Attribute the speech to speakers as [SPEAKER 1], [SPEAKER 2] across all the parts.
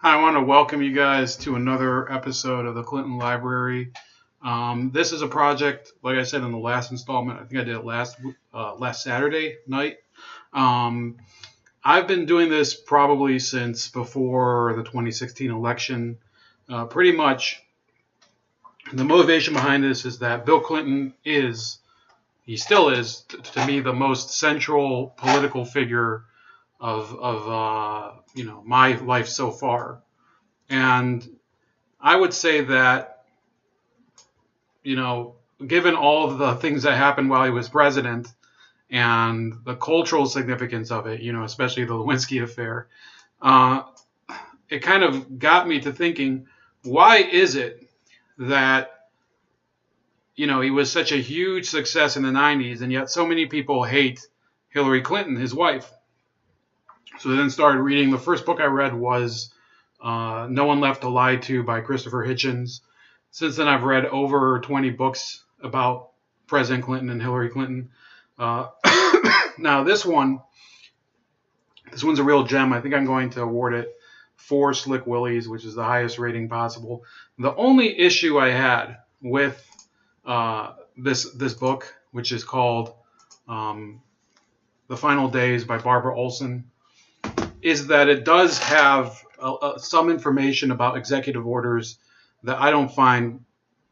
[SPEAKER 1] I want to welcome you guys to another episode of the Clinton Library. This is a project, like I said in the last installment, I think I did it last Saturday night. I've been doing this probably since before the 2016 election. Pretty much the motivation behind this is that Bill Clinton he still is, to me, the most central political figure of my life so far. And I would say that, given all of the things that happened while he was president and the cultural significance of it, especially the Lewinsky affair, it kind of got me to thinking, why is it that, he was such a huge success in the 90s, and yet so many people hate Hillary Clinton, his wife? So I then started reading. The first book I read was No One Left to Lie To by Christopher Hitchens. Since then, I've read over 20 books about President Clinton and Hillary Clinton. Now, this one's a real gem. I think I'm going to award it 4 Slick Willies, which is the highest rating possible. The only issue I had with this book, which is called The Final Days by Barbara Olson, is that it does have some information about executive orders that I don't find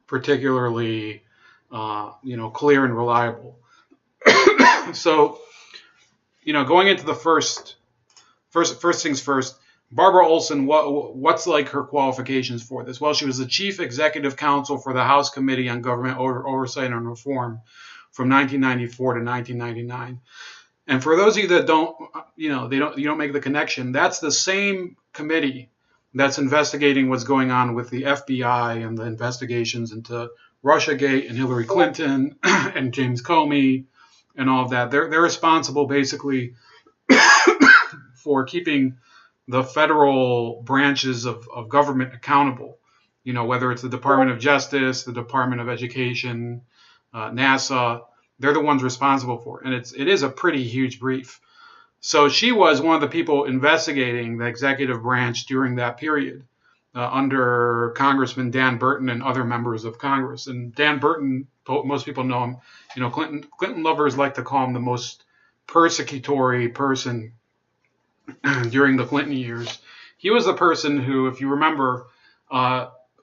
[SPEAKER 1] particularly, clear and reliable. So, going into the first things first, Barbara Olson, what's like her qualifications for this? Well, she was the chief executive counsel for the House Committee on Government Oversight and Reform from 1994 to 1999. And for those of you that don't make the connection, that's the same committee that's investigating what's going on with the FBI and the investigations into Russiagate and Hillary Clinton and James Comey and all of that. They're responsible basically for keeping the federal branches of government accountable. Whether it's the Department of Justice, the Department of Education, NASA. They're the ones responsible for it. And it is a pretty huge brief. So she was one of the people investigating the executive branch during that period under Congressman Dan Burton and other members of Congress. And Dan Burton, most people know him. Clinton lovers like to call him the most persecutory person during the Clinton years. He was the person who, if you remember,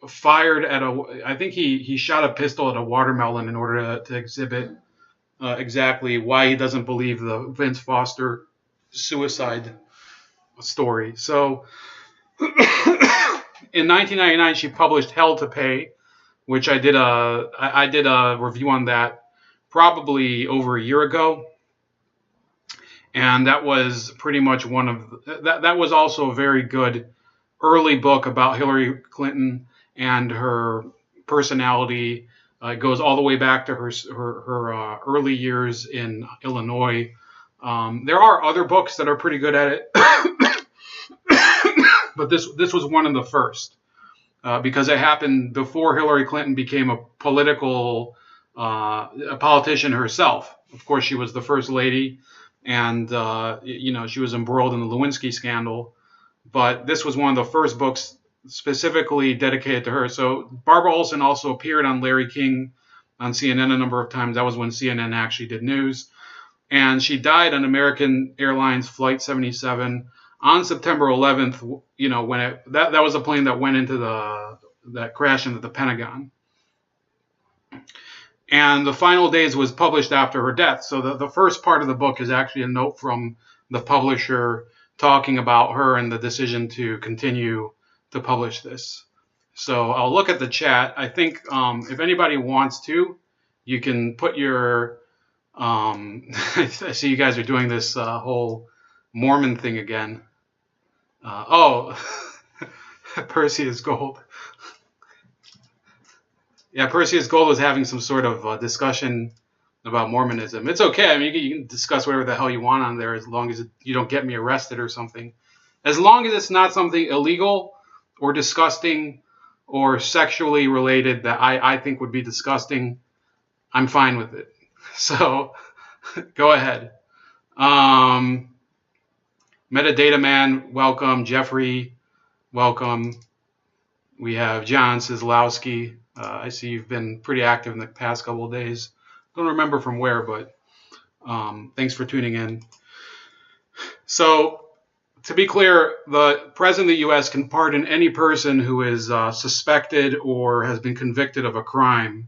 [SPEAKER 1] fired at I think he shot a pistol at a watermelon in order to exhibit exactly why he doesn't believe the Vince Foster suicide story. So in 1999, she published Hell to Pay, which I did a review on that probably over a year ago. And that was pretty much that was also a very good early book about Hillary Clinton and her personality. It goes all the way back to her early years in Illinois. There are other books that are pretty good at it, but this was one of the first because it happened before Hillary Clinton became a politician herself. Of course, she was the first lady, and she was embroiled in the Lewinsky scandal. But this was one of the first books specifically dedicated to her. So Barbara Olson also appeared on Larry King on CNN a number of times. That was when CNN actually did news. And she died on American Airlines Flight 77 on September 11th, when that was a plane that went into that crashed into the Pentagon. And The Final Days was published after her death. So the first part of the book is actually a note from the publisher talking about her and the decision to continue to publish this. So I'll look at the chat. I think if anybody wants to, you can put your I see you guys are doing this whole Mormon thing again. Perseus Gold. Yeah, Perseus Gold was having some sort of discussion about Mormonism. It's okay. I mean, you can discuss whatever the hell you want on there as long as you don't get me arrested or something. As long as it's not something illegal or disgusting or sexually related that I think would be disgusting, I'm fine with it. So go ahead. Metadata Man, welcome. Jeffrey, welcome. We have John Sislowski. I see you've been pretty active in the past couple of days. Don't remember from where, but thanks for tuning in. So, to be clear, the President of the U.S. can pardon any person who is suspected or has been convicted of a crime.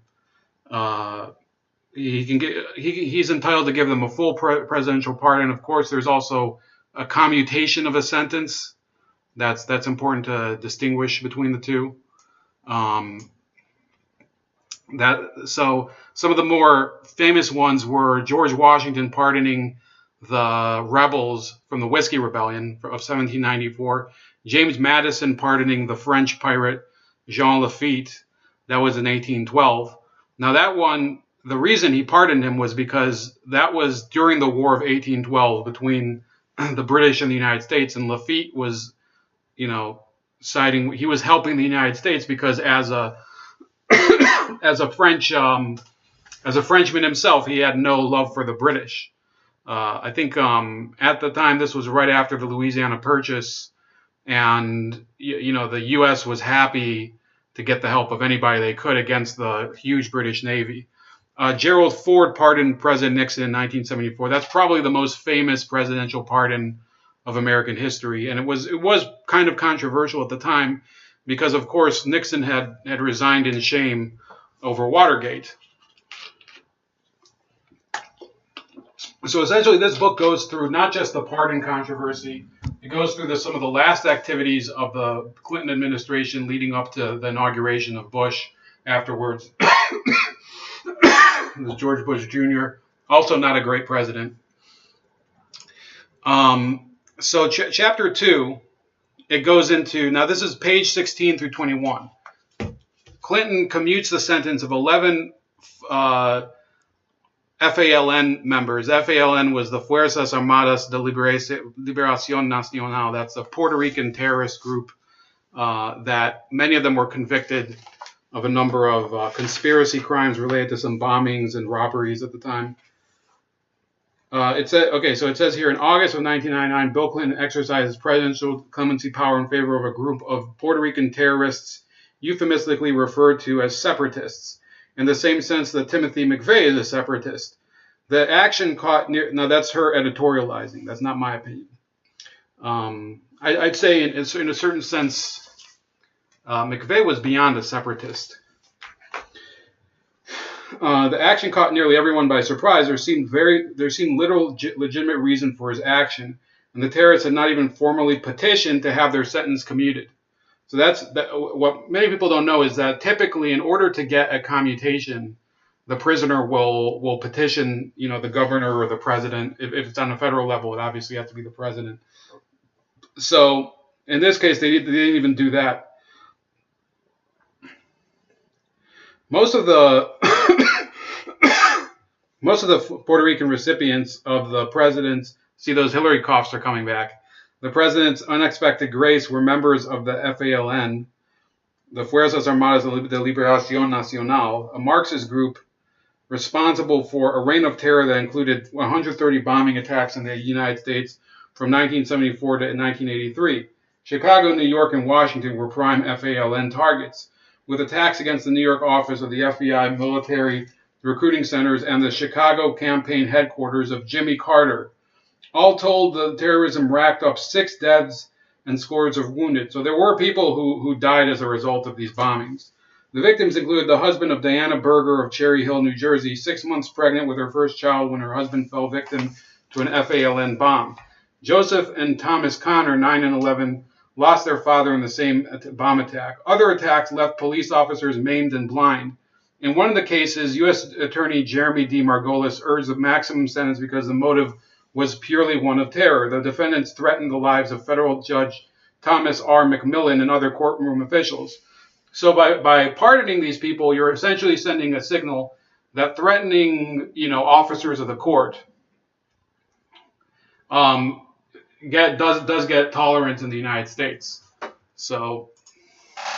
[SPEAKER 1] He's entitled to give them a full presidential pardon. Of course, there's also a commutation of a sentence. That's important to distinguish between the two. So some of the more famous ones were George Washington pardoning the rebels from the Whiskey Rebellion of 1794, James Madison pardoning the French pirate Jean Lafitte. That was in 1812. Now that one, the reason he pardoned him was because that was during the War of 1812 between the British and the United States, and Lafitte was, he was helping the United States because as a as a Frenchman himself, he had no love for the British. I think at the time, this was right after the Louisiana Purchase, and the U.S. was happy to get the help of anybody they could against the huge British Navy. Gerald Ford pardoned President Nixon in 1974. That's probably the most famous presidential pardon of American history, and it was kind of controversial at the time because, of course, Nixon had resigned in shame over Watergate. So essentially, this book goes through not just the pardon controversy, it goes through some of the last activities of the Clinton administration leading up to the inauguration of Bush afterwards. It was George Bush Jr., also not a great president. So chapter 2, it goes into, now this is page 16 through 21. Clinton commutes the sentence of 11 FALN members. FALN was the Fuerzas Armadas de Liberación Nacional. That's a Puerto Rican terrorist group that many of them were convicted of a number of conspiracy crimes related to some bombings and robberies at the time. It says here, in August of 1999, Bill Clinton exercised his presidential clemency power in favor of a group of Puerto Rican terrorists euphemistically referred to as separatists, in the same sense that Timothy McVeigh is a separatist. The action caught near... Now, that's her editorializing. That's not my opinion. I'd say in a certain sense, McVeigh was beyond a separatist. The action caught nearly everyone by surprise. There seemed little legitimate reason for his action, and the terrorists had not even formally petitioned to have their sentence commuted. So what many people don't know is that typically, in order to get a commutation, the prisoner will petition, the governor or the president. If it's on a federal level, it obviously has to be the president. So in this case, they didn't even do that. Most of the Puerto Rican recipients of the president's, see, those Hillary coughs are coming back. The president's unexpected grace were members of the FALN, the Fuerzas Armadas de Liberación Nacional, a Marxist group responsible for a reign of terror that included 130 bombing attacks in the United States from 1974 to 1983. Chicago, New York, and Washington were prime FALN targets, with attacks against the New York office of the FBI military recruiting centers and the Chicago campaign headquarters of Jimmy Carter. All told, the terrorism racked up 6 deaths and scores of wounded. So there were people who died as a result of these bombings. The victims included the husband of Diana Berger of Cherry Hill, New Jersey, 6 months pregnant with her first child when her husband fell victim to an FALN bomb. Joseph and Thomas Connor, 9 and 11, lost their father in the same bomb attack. Other attacks left police officers maimed and blind. In one of the cases, U.S. Attorney Jeremy D. Margolis urged a maximum sentence because the motive was purely one of terror. The defendants threatened the lives of federal judge Thomas R. McMillan and other courtroom officials. So by pardoning these people, you're essentially sending a signal that threatening, officers of the court does get tolerance in the United States. So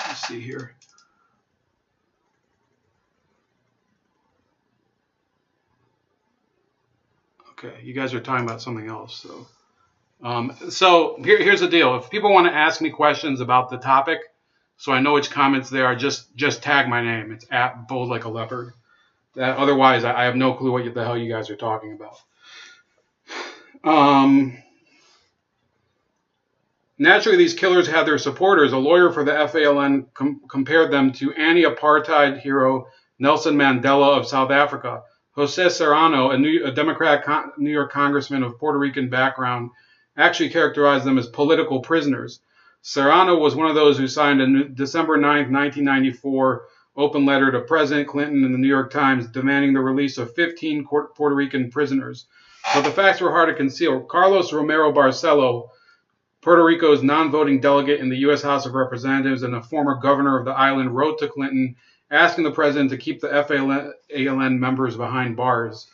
[SPEAKER 1] let's see here. Okay, you guys are talking about something else. So So here's the deal. If people want to ask me questions about the topic, so I know which comments they are, just tag my name. It's at Bold Like a Leopard. Otherwise, I have no clue what the hell you guys are talking about. Naturally, these killers had their supporters. A lawyer for the FALN compared them to anti-apartheid hero Nelson Mandela of South Africa. Jose Serrano, a Democrat New York congressman of Puerto Rican background, actually characterized them as political prisoners. Serrano was one of those who signed a December 9, 1994 open letter to President Clinton in the New York Times demanding the release of 15 Puerto Rican prisoners. But the facts were hard to conceal. Carlos Romero Barcelo, Puerto Rico's non-voting delegate in the U.S. House of Representatives and a former governor of the island, wrote to Clinton asking the president to keep the FALN members behind bars.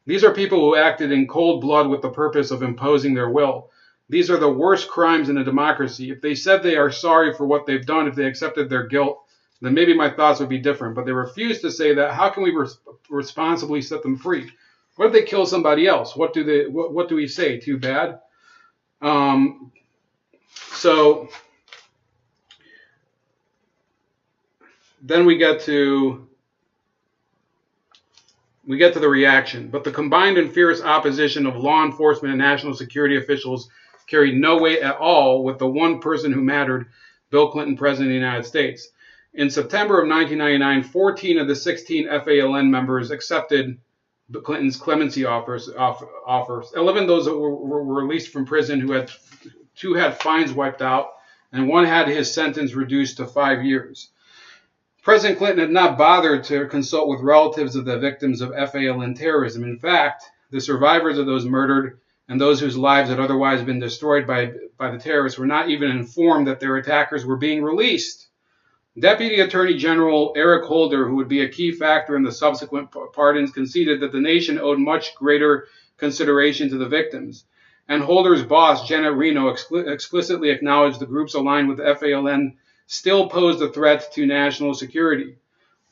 [SPEAKER 1] These are people who acted in cold blood with the purpose of imposing their will. These are the worst crimes in a democracy. If they said they are sorry for what they've done, if they accepted their guilt, then maybe my thoughts would be different. But they refuse to say that. How can we responsibly set them free? What if they kill somebody else? What do we say? Too bad? So then we get to the reaction. But the combined and fierce opposition of law enforcement and national security officials carried no weight at all with the one person who mattered, Bill Clinton, President of the United States. In September of 1999, 14 of the 16 FALN members accepted Clinton's clemency offers. 11 of those were released from prison, two had fines wiped out, and one had his sentence reduced to 5 years. President Clinton had not bothered to consult with relatives of the victims of FALN terrorism. In fact, the survivors of those murdered and those whose lives had otherwise been destroyed by the terrorists were not even informed that their attackers were being released. Deputy Attorney General Eric Holder, who would be a key factor in the subsequent pardons, conceded that the nation owed much greater consideration to the victims. And Holder's boss, Janet Reno, explicitly acknowledged the groups aligned with the FALN still posed a threat to national security.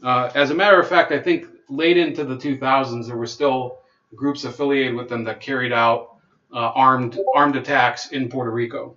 [SPEAKER 1] As a matter of fact, I think late into the 2000s, there were still groups affiliated with them that carried out armed attacks in Puerto Rico.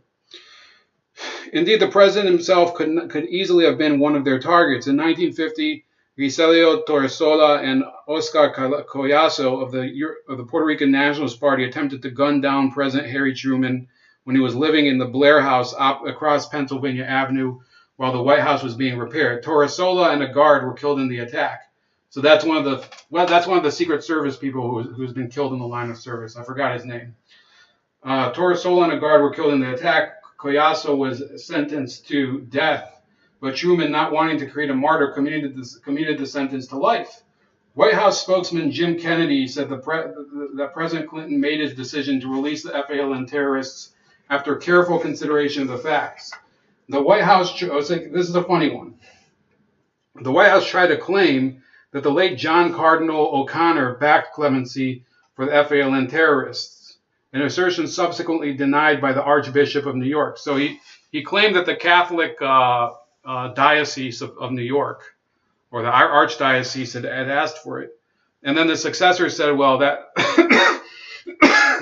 [SPEAKER 1] Indeed, the president himself could easily have been one of their targets. In 1950, Giselio Torresola and Oscar Collazo of the Puerto Rican Nationalist Party attempted to gun down President Harry Truman when he was living in the Blair House across Pennsylvania Avenue while the White House was being repaired. Torresola and a guard were killed in the attack. So that's one of the Secret Service people who's been killed in the line of service. I forgot his name. Torresola and a guard were killed in the attack. Collazo was sentenced to death, but Truman, not wanting to create a martyr, commuted the sentence to life. White House spokesman Jim Kennedy said that President Clinton made his decision to release the FALN terrorists after careful consideration of the facts. The White House, this is a funny one. The White House tried to claim that the late John Cardinal O'Connor backed clemency for the FALN terrorists, an assertion subsequently denied by the Archbishop of New York. So he claimed that the Catholic Diocese of New York, or the Archdiocese, had asked for it. And then the successor said, well, that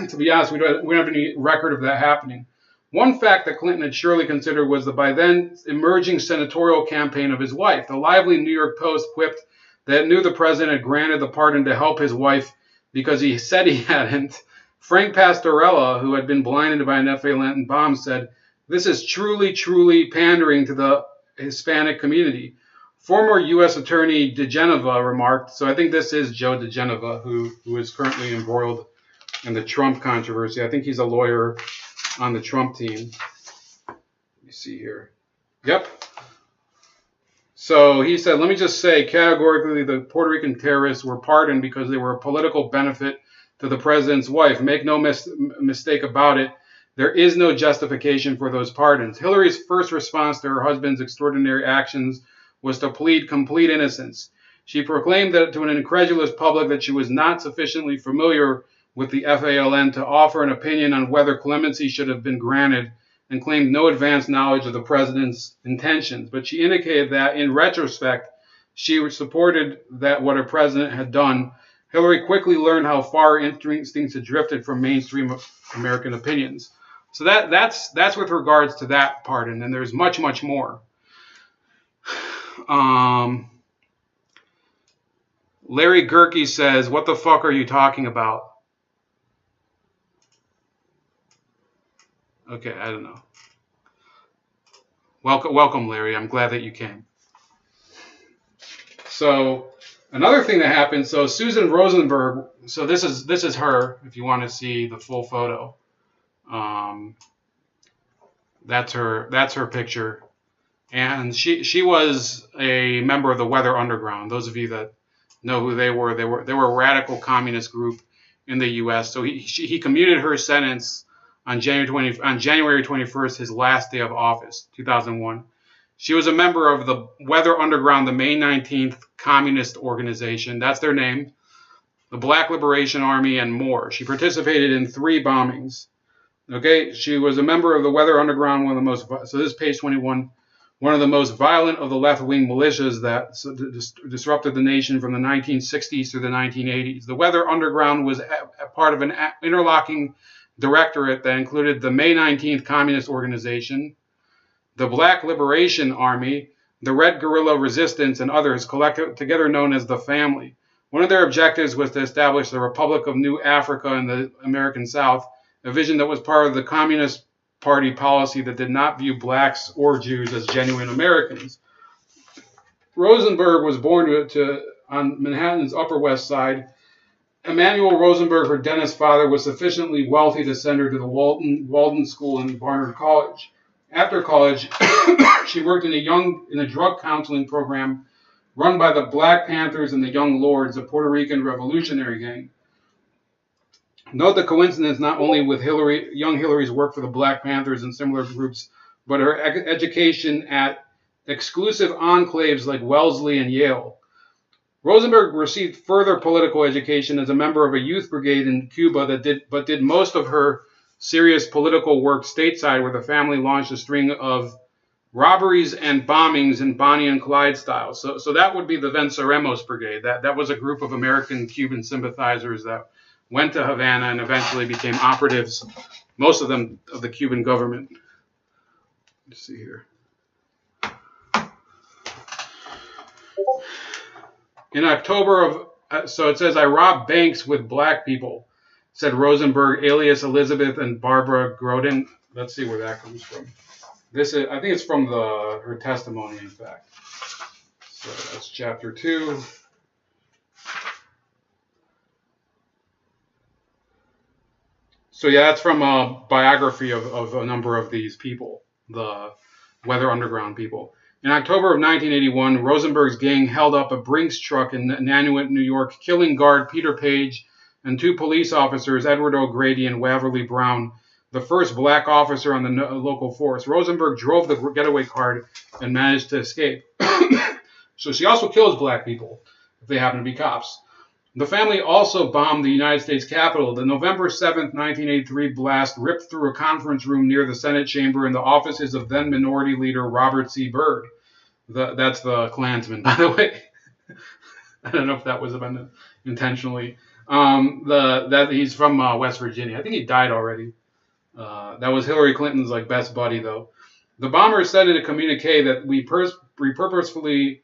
[SPEAKER 1] to be honest, we don't have any record of that happening. One fact that Clinton had surely considered was the by then emerging senatorial campaign of his wife. The lively New York Post quipped that it knew the president had granted the pardon to help his wife because he said he hadn't. Frank Pastorella, who had been blinded by an FALN bomb, said, "This is truly, truly pandering to the Hispanic community." Former U.S. Attorney DeGeneva remarked, so I think this is Joe DeGeneva, who is currently embroiled in the Trump controversy. I think he's a lawyer on the Trump team. Let me see here. Yep. So he said, let me just say categorically the Puerto Rican terrorists were pardoned because they were a political benefit to the president's wife. Make no mistake about it. There is no justification for those pardons. Hillary's first response to her husband's extraordinary actions was to plead complete innocence. She proclaimed that to an incredulous public that she was not sufficiently familiar with the FALN to offer an opinion on whether clemency should have been granted, and claimed no advanced knowledge of the president's intentions. But she indicated that, in retrospect, she supported that what her president had done. Hillary quickly learned how far instincts had drifted from mainstream American opinions. So that's with regards to that part, and then there's much more. Larry Gerke says, "What the fuck are you talking about?" Okay, I don't know. Welcome, Larry. I'm glad that you came. So another thing that happened. So Susan Rosenberg. So this is her. If you want to see the full photo, that's her picture, and she was a member of the Weather Underground. Those of you that know who they were a radical communist group in the U.S. So he commuted her sentence on January 21st, his last day of office, 2001. She was a member of the Weather Underground, the May 19th Communist Organization. That's their name. The Black Liberation Army, and more. She participated in 3 bombings. Okay, she was a member of the Weather Underground, one of the most. So this is page 21. One of the most violent of the left-wing militias that disrupted the nation from the 1960s through the 1980s. The Weather Underground was a part of an interlocking directorate that included the May 19th Communist Organization, the Black Liberation Army, the Red Guerrilla Resistance, and others, together known as the Family. One of their objectives was to establish the Republic of New Africa in the American South, a vision that was part of the Communist Party policy that did not view blacks or Jews as genuine Americans. Rosenberg was born on Manhattan's Upper West Side. Emanuel Rosenberg, her dentist father, was sufficiently wealthy to send her to the Walden School and Barnard College. After college, she worked in a drug counseling program run by the Black Panthers and the Young Lords, a Puerto Rican revolutionary gang. Note the coincidence not only with young Hillary's work for the Black Panthers and similar groups, but her education at exclusive enclaves like Wellesley and Yale. Rosenberg received further political education as a member of a youth brigade in Cuba that did most of her serious political work stateside, where the family launched a string of robberies and bombings in Bonnie and Clyde style. So that would be the Venceremos Brigade. That was a group of American-Cuban sympathizers that went to Havana and eventually became operatives, most of them of the Cuban government. Let's see here. In October so it says, "I robbed banks with black people," said Rosenberg, alias Elizabeth and Barbara Groden. Let's see where that comes from. I think it's from her testimony, in fact. So that's chapter 2. So yeah, that's from a biography of a number of these people, the Weather Underground people. In October of 1981, Rosenberg's gang held up a Brinks truck in Nanuet, New York, killing guard Peter Page and 2 police officers, Edward O'Grady and Waverly Brown, the first black officer on the local force. Rosenberg drove the getaway car and managed to escape. So she also kills black people if they happen to be cops. The family also bombed the United States Capitol. The November 7th, 1983 blast ripped through a conference room near the Senate chamber and the offices of then Minority Leader Robert C. Byrd. That's the Klansman, by the way. I don't know if that was intentionally. He's from West Virginia. I think he died already. That was Hillary Clinton's best buddy, though. The bombers said in a communique that we purposefully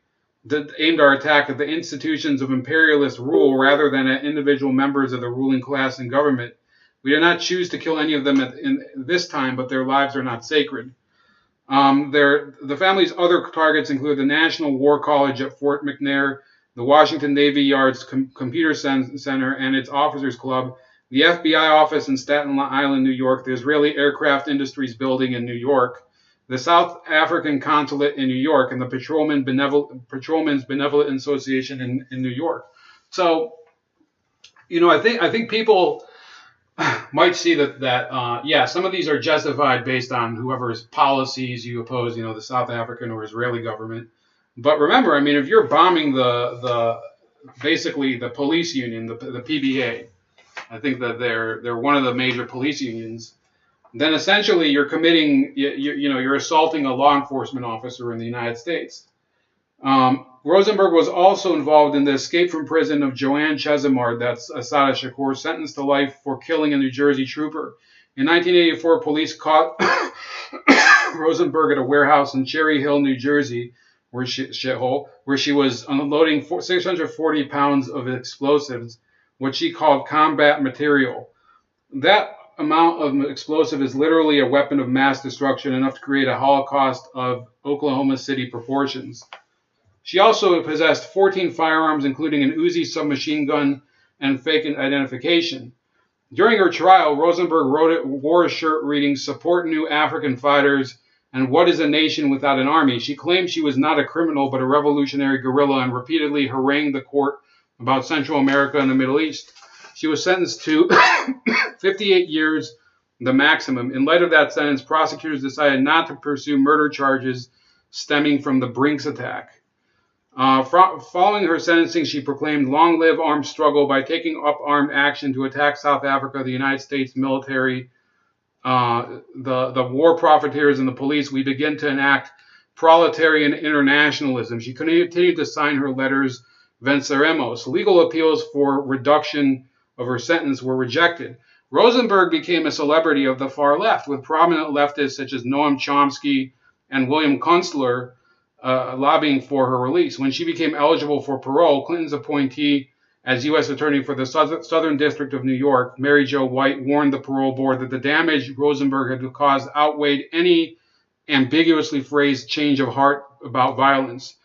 [SPEAKER 1] aimed our attack at the institutions of imperialist rule rather than at individual members of the ruling class and government. We did not choose to kill any of them in this time, but their lives are not sacred. The family's other targets include the National War College at Fort McNair, the Washington Navy Yard's Computer Center and its Officers Club, the FBI office in Staten Island, New York, the Israeli Aircraft Industries Building in New York, the South African Consulate in New York, and the Patrolmen's Benevolent Association in New York. So, I think people might see that some of these are justified based on whoever's policies you oppose, the South African or Israeli government. But remember, if you're bombing basically the police union, the PBA, I think that they're one of the major police unions, then essentially you're committing, you're assaulting a law enforcement officer in the United States. Rosenberg was also involved in the escape from prison of Joanne Chesimard, that's Assata Shakur, sentenced to life for killing a New Jersey trooper. In 1984, police caught Rosenberg at a warehouse in Cherry Hill, New Jersey, where she was unloading 640 pounds of explosives, what she called combat material. That amount of explosive is literally a weapon of mass destruction, enough to create a Holocaust of Oklahoma City proportions. She also possessed 14 firearms, including an Uzi submachine gun and fake identification. During her trial, Rosenberg wore a shirt reading, "Support new African fighters," and "What is a nation without an army?" She claimed she was not a criminal but a revolutionary guerrilla, and repeatedly harangued the court about Central America and the Middle East. She was sentenced to 58 years, the maximum. In light of that sentence, prosecutors decided not to pursue murder charges stemming from the Brinks attack. Following her sentencing, she proclaimed, "Long live armed struggle." By taking up armed action to attack South Africa, the United States military, the war profiteers, and the police, we begin to enact proletarian internationalism. She continued to sign her letters venceremos. Legal appeals for reduction of her sentence were rejected. Rosenberg became a celebrity of the far left, with prominent leftists such as Noam Chomsky and William Kunstler lobbying for her release. When she became eligible for parole, Clinton's appointee as U.S. Attorney for the Southern District of New York, Mary Jo White, warned the parole board that the damage Rosenberg had caused outweighed any ambiguously phrased change of heart about violence.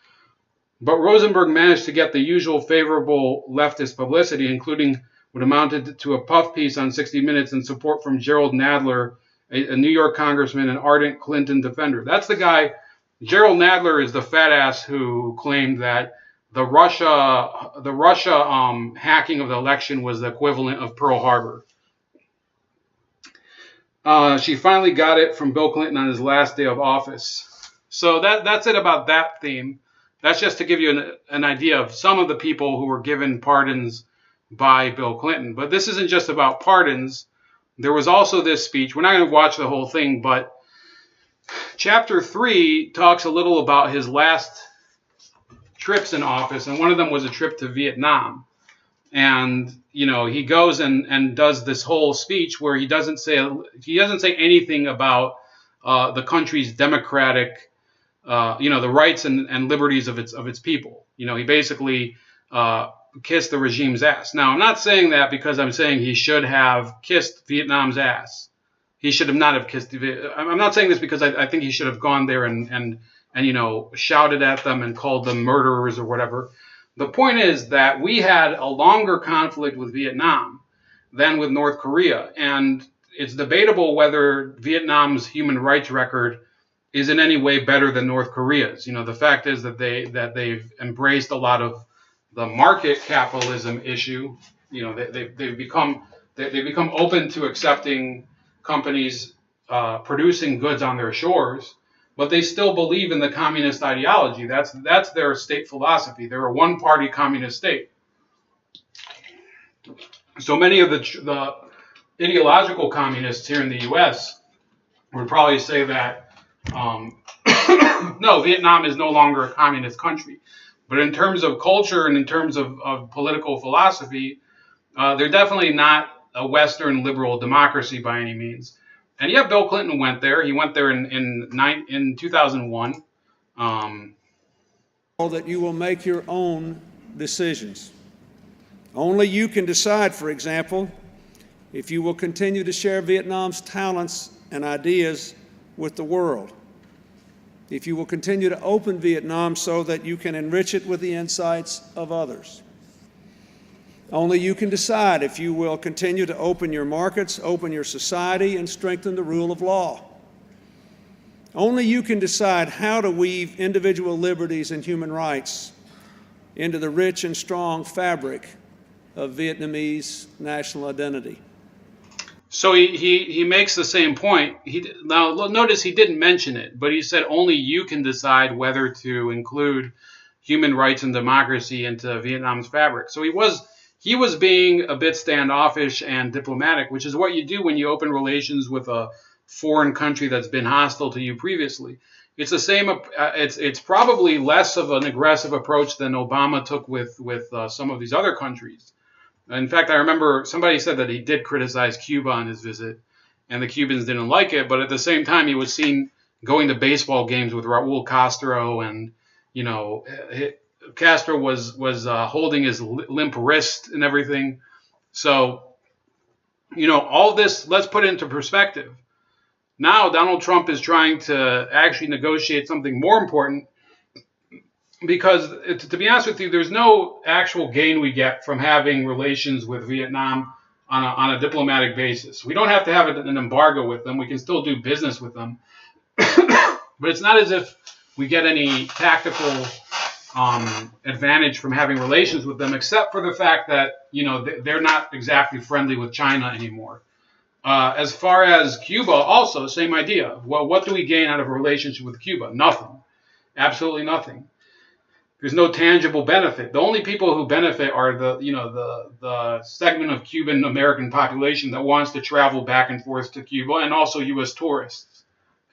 [SPEAKER 1] But Rosenberg managed to get the usual favorable leftist publicity, including what amounted to a puff piece on 60 Minutes and support from Gerald Nadler, a New York congressman and ardent Clinton defender. That's the guy. Gerald Nadler is the fat ass who claimed that the Russia hacking of the election was the equivalent of Pearl Harbor. She finally got it from Bill Clinton on his last day of office. So that's it about that theme. That's just to give you an idea of some of the people who were given pardons by Bill Clinton. But this isn't just about pardons. There was also this speech. We're not going to watch the whole thing, but Chapter 3 talks a little about his last trips in office, and one of them was a trip to Vietnam. And, he goes and does this whole speech where he doesn't say anything about the country's democratic, the rights and liberties of its people. He basically kissed the regime's ass. Now, I'm not saying that because I'm saying he should have kissed Vietnam's ass. He should have not have kissed. I'm not saying this because I think he should have gone there and shouted at them and called them murderers or whatever. The point is that we had a longer conflict with Vietnam than with North Korea, and it's debatable whether Vietnam's human rights record is in any way better than North Korea's. The fact is that they've embraced a lot of the market capitalism issue. They've become open to accepting companies producing goods on their shores, but they still believe in the communist ideology. That's their state philosophy. They're a one-party communist state. So many of the ideological communists here in the U.S. would probably say that no, Vietnam is no longer a communist country. But in terms of culture and in terms of political philosophy, they're definitely not a Western liberal democracy by any means. And yeah, Bill Clinton went there. He went there in 2001.
[SPEAKER 2] That you will make your own decisions. Only you can decide, for example, if you will continue to share Vietnam's talents and ideas with the world. If you will continue to open Vietnam so that you can enrich it with the insights of others. Only you can decide if you will continue to open your markets, open your society, and strengthen the rule of law. Only you can decide how to weave individual liberties and human rights into the rich and strong fabric of Vietnamese national identity.
[SPEAKER 1] So he makes the same point. Now, notice he didn't mention it, but he said only you can decide whether to include human rights and democracy into Vietnam's fabric. So he was being a bit standoffish and diplomatic, which is what you do when you open relations with a foreign country that's been hostile to you previously. It's the same. It's probably less of an aggressive approach than Obama took with some of these other countries. In fact, I remember somebody said that he did criticize Cuba on his visit, and the Cubans didn't like it. But at the same time, he was seen going to baseball games with Raul Castro, and Castro was holding his limp wrist and everything. So, all this, let's put it into perspective. Now Donald Trump is trying to actually negotiate something more important, because, to be honest with you, there's no actual gain we get from having relations with Vietnam on a diplomatic basis. We don't have to have an embargo with them. We can still do business with them. But it's not as if we get any tactical advantage from having relations with them, except for the fact that, they're not exactly friendly with China anymore. As far as Cuba, also, same idea. Well, what do we gain out of a relationship with Cuba? Nothing. Absolutely nothing. There's no tangible benefit. The only people who benefit are the segment of Cuban American population that wants to travel back and forth to Cuba, and also U.S. tourists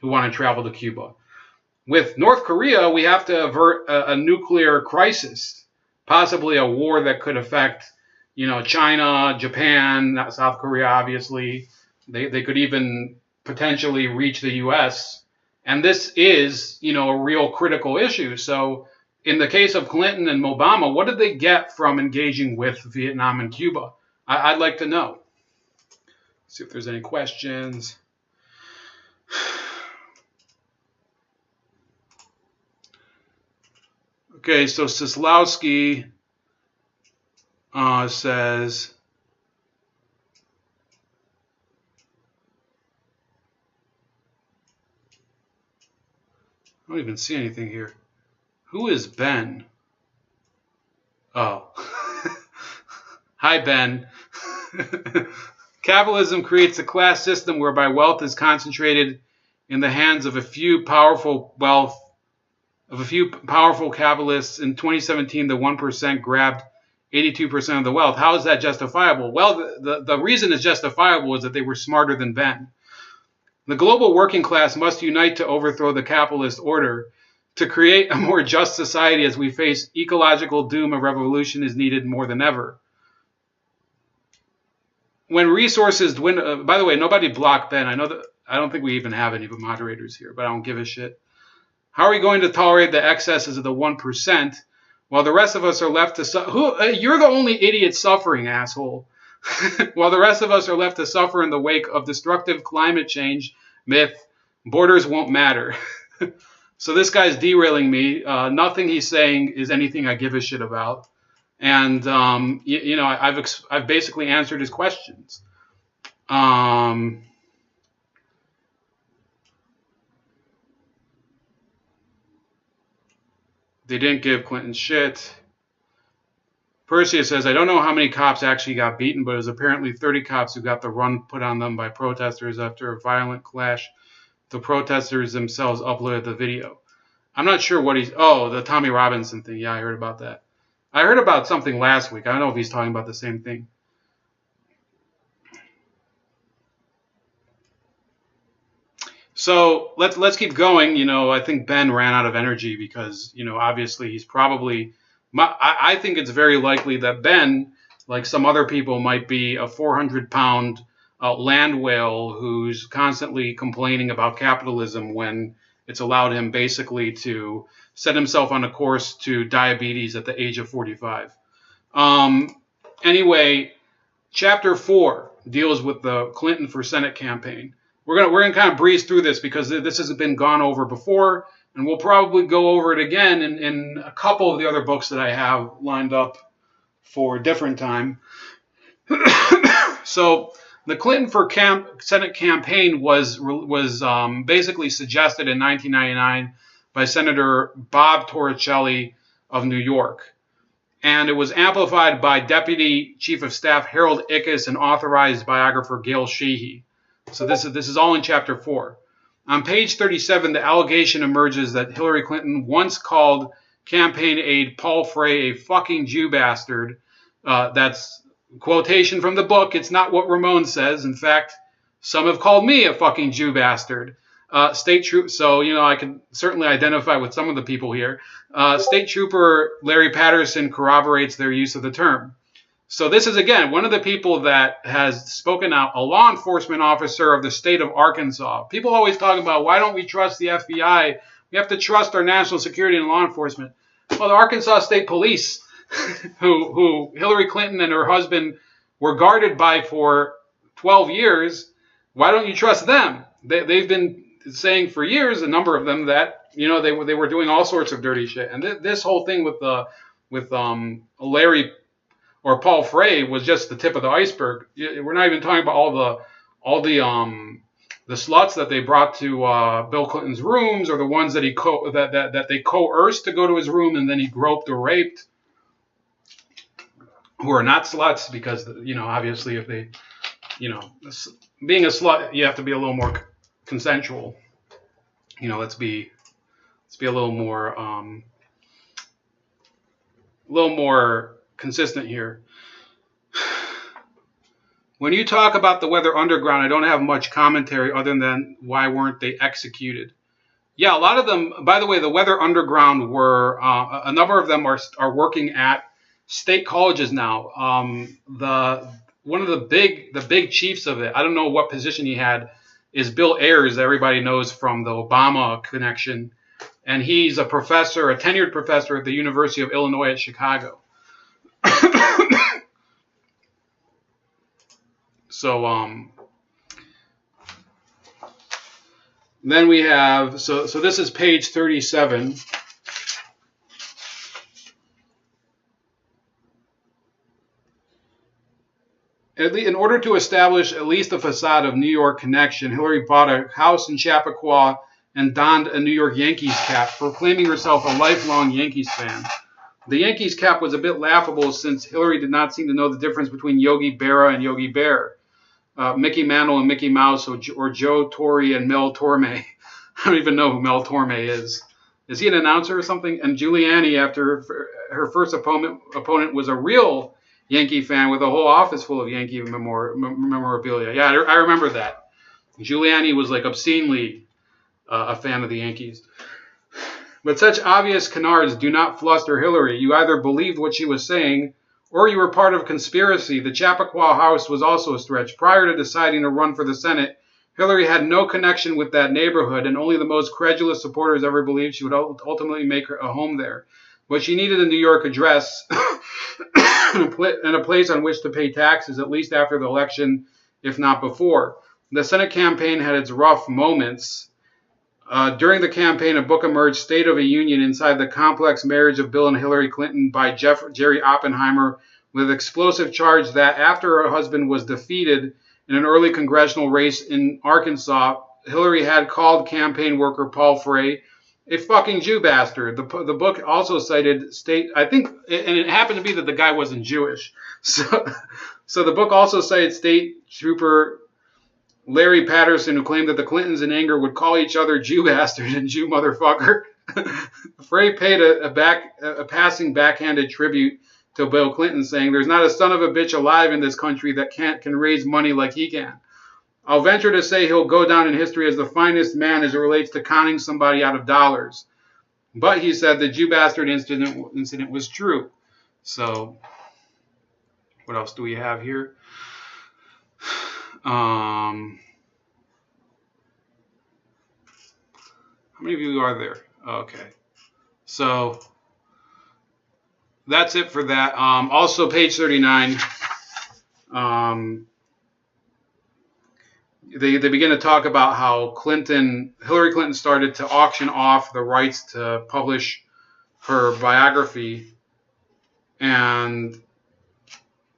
[SPEAKER 1] who want to travel to Cuba. With North Korea, we have to avert a nuclear crisis, possibly a war that could affect, China, Japan, not South Korea, obviously. They could even potentially reach the U.S. And this is, a real critical issue. So in the case of Clinton and Obama, what did they get from engaging with Vietnam and Cuba? I'd like to know. See if there's any questions. Okay, so Sislowski says, I don't even see anything here. Who is Ben? Oh. Hi, Ben. Capitalism creates a class system whereby wealth is concentrated in the hands of a few powerful capitalists. In 2017, the 1% grabbed 82% of the wealth. How is that justifiable? Well, the reason it's justifiable is that they were smarter than Ben. The global working class must unite to overthrow the capitalist order. To create a more just society as we face ecological doom, a revolution is needed more than ever. When resources dwindle, by the way, nobody blocked Ben. I don't think we even have any moderators here, but I don't give a shit. How are we going to tolerate the excesses of the 1% while the rest of us are left to suffer? You're the only idiot suffering, asshole. While the rest of us are left to suffer in the wake of destructive climate change myth, borders won't matter. So this guy's derailing me. Nothing he's saying is anything I give a shit about. And, I've basically answered his questions. They didn't give Clinton shit. Perseus says, I don't know how many cops actually got beaten, but it was apparently 30 cops who got the run put on them by protesters after a violent clash. The protesters themselves uploaded the video. I'm not sure what the Tommy Robinson thing. Yeah, I heard about that. I heard about something last week. I don't know if he's talking about the same thing. So let's keep going. I think Ben ran out of energy because, obviously he's probably, I think it's very likely that Ben, like some other people, might be a 400-pound land whale who's constantly complaining about capitalism when it's allowed him basically to set himself on a course to diabetes at the age of 45. Anyway, chapter 4 deals with the Clinton for Senate campaign. We're gonna kind of breeze through this because this has been gone over before, and we'll probably go over it again in a couple of the other books that I have lined up for a different time. So the Clinton for Senate campaign was basically suggested in 1999 by Senator Bob Torricelli of New York. And it was amplified by Deputy Chief of Staff Harold Ickes and authorized biographer Gail Sheehy. So this is all in Chapter 4. On page 37, the allegation emerges that Hillary Clinton once called campaign aide Paul Frey a fucking Jew bastard. That's quotation from the book. It's not what Ramon says. In fact, some have called me a fucking Jew bastard. State Trooper, so, I can certainly identify with some of the people here. State Trooper Larry Patterson corroborates their use of the term. So this is, again, one of the people that has spoken out, a law enforcement officer of the state of Arkansas. People always talk about, why don't we trust the FBI? We have to trust our national security and law enforcement. Well, the Arkansas State Police, who Hillary Clinton and her husband were guarded by for 12 years, why don't you trust them? They've been saying for years, a number of them, that they were doing all sorts of dirty shit. And this whole thing with Larry or Paul Frey was just the tip of the iceberg. We're not even talking about all the sluts that they brought to Bill Clinton's rooms, or the ones that that they coerced to go to his room and then he groped or raped, who are not sluts, because obviously if they being a slut, you have to be a little more consensual. Let's be a little more consistent here. When you talk about the Weather Underground, I don't have much commentary other than why weren't they executed? Yeah, a lot of them, by the way, the Weather Underground were, a number of them are working at state colleges now. One of the big chiefs of it, I don't know what position he had, is Bill Ayers, everybody knows from the Obama connection. And he's a professor, a tenured professor at the University of Illinois at Chicago. So then we have, so this is page 37. In order to establish at least a facade of New York connection, Hillary bought a house in Chappaqua and donned a New York Yankees cap, proclaiming herself a lifelong Yankees fan. The Yankees cap was a bit laughable, since Hillary did not seem to know the difference between Yogi Berra and Yogi Bear, Mickey Mantle and Mickey Mouse, or Joe Torre and Mel Torme. I don't even know who Mel Torme is. Is he an announcer or something? And Giuliani, after her first opponent was a real Yankee fan with a whole office full of Yankee memorabilia. Yeah, I remember that. Giuliani was like obscenely a fan of the Yankees. But such obvious canards do not fluster Hillary. You either believed what she was saying, or you were part of a conspiracy. The Chappaqua House was also a stretch. Prior to deciding to run for the Senate, Hillary had no connection with that neighborhood, and only the most credulous supporters ever believed she would ultimately make a home there. But she needed a New York address and a place on which to pay taxes, at least after the election, if not before. The Senate campaign had its rough moments. During the campaign, a book emerged, State of a Union, Inside the Complex Marriage of Bill and Hillary Clinton, by Jerry Oppenheimer, with explosive charge that after her husband was defeated in an early congressional race in Arkansas, Hillary had called campaign worker Paul Frey a fucking Jew bastard. The book also cited I think, and it happened to be that the guy wasn't Jewish. So the book also cited State Trooper Larry Patterson, who claimed that the Clintons in anger would call each other Jew bastard and Jew motherfucker. Frey paid a passing backhanded tribute to Bill Clinton, saying, "There's not a son of a bitch alive in this country that can raise money like he can. I'll venture to say he'll go down in history as the finest man as it relates to conning somebody out of dollars." But he said the Jew bastard incident was true. So what else do we have here? How many of you are there? Okay. So that's it for that. Also, page 39. They begin to talk about how Hillary Clinton started to auction off the rights to publish her biography. And,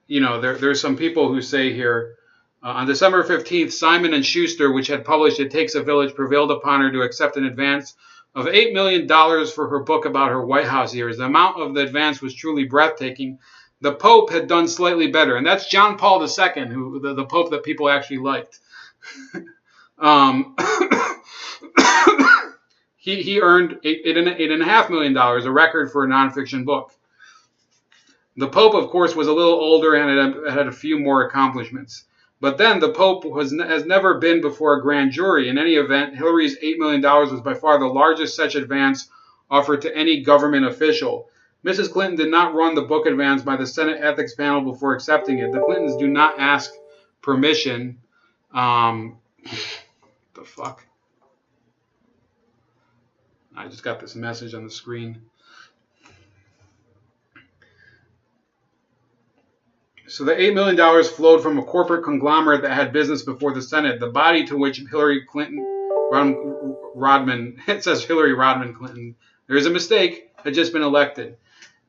[SPEAKER 1] there's some people who say here, on December 15th, Simon & Schuster, which had published It Takes a Village, prevailed upon her to accept an advance of $8 million for her book about her White House years. The amount of the advance was truly breathtaking. The Pope had done slightly better, and that's John Paul II, who the Pope that people actually liked. He earned $8.5 million, a record for a nonfiction book. The Pope, of course, was a little older and had a few more accomplishments. But then the Pope has never been before a grand jury. In any event, Hillary's $8 million was by far the largest such advance offered to any government official. Mrs. Clinton did not run the book advance by the Senate Ethics Panel before accepting it. The Clintons do not ask permission. The fuck? I just got this message on the screen. So the $8 million flowed from a corporate conglomerate that had business before the Senate, the body to which Hillary Clinton Rodman, it says Hillary Rodman Clinton, there is a mistake, had just been elected.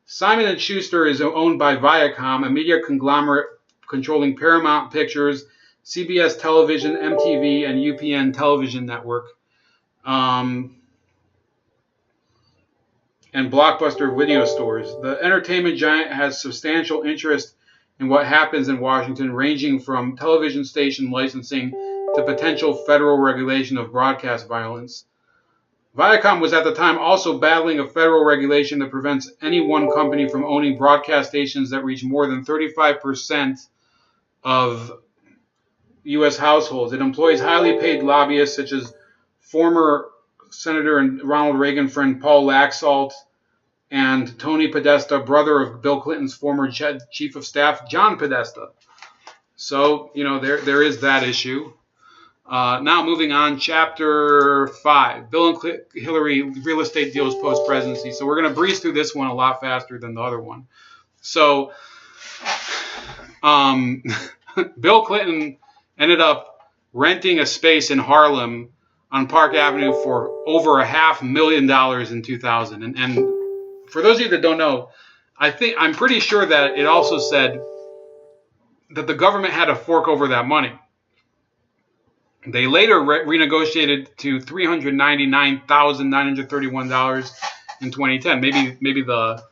[SPEAKER 1] Simon & Schuster is owned by Viacom, a media conglomerate controlling Paramount Pictures, CBS Television, MTV, and UPN Television Network, and Blockbuster video stores. The entertainment giant has substantial interest in what happens in Washington, ranging from television station licensing to potential federal regulation of broadcast violence. Viacom was at the time also battling a federal regulation that prevents any one company from owning broadcast stations that reach more than 35% of U.S. households. It employs highly paid lobbyists such as former Senator and Ronald Reagan friend Paul Laxalt and Tony Podesta, brother of Bill Clinton's former chief of staff, John Podesta. So, there is that issue. Now moving on, Chapter 5, Bill and Hillary real estate deals post-presidency. So we're going to breeze through this one a lot faster than the other one. So Bill Clinton ended up renting a space in Harlem on Park Avenue for over $500,000 in 2000. And for those of you that don't know, I'm pretty sure that it also said that the government had to fork over that money. They later renegotiated to $399,931 in 2010. Maybe the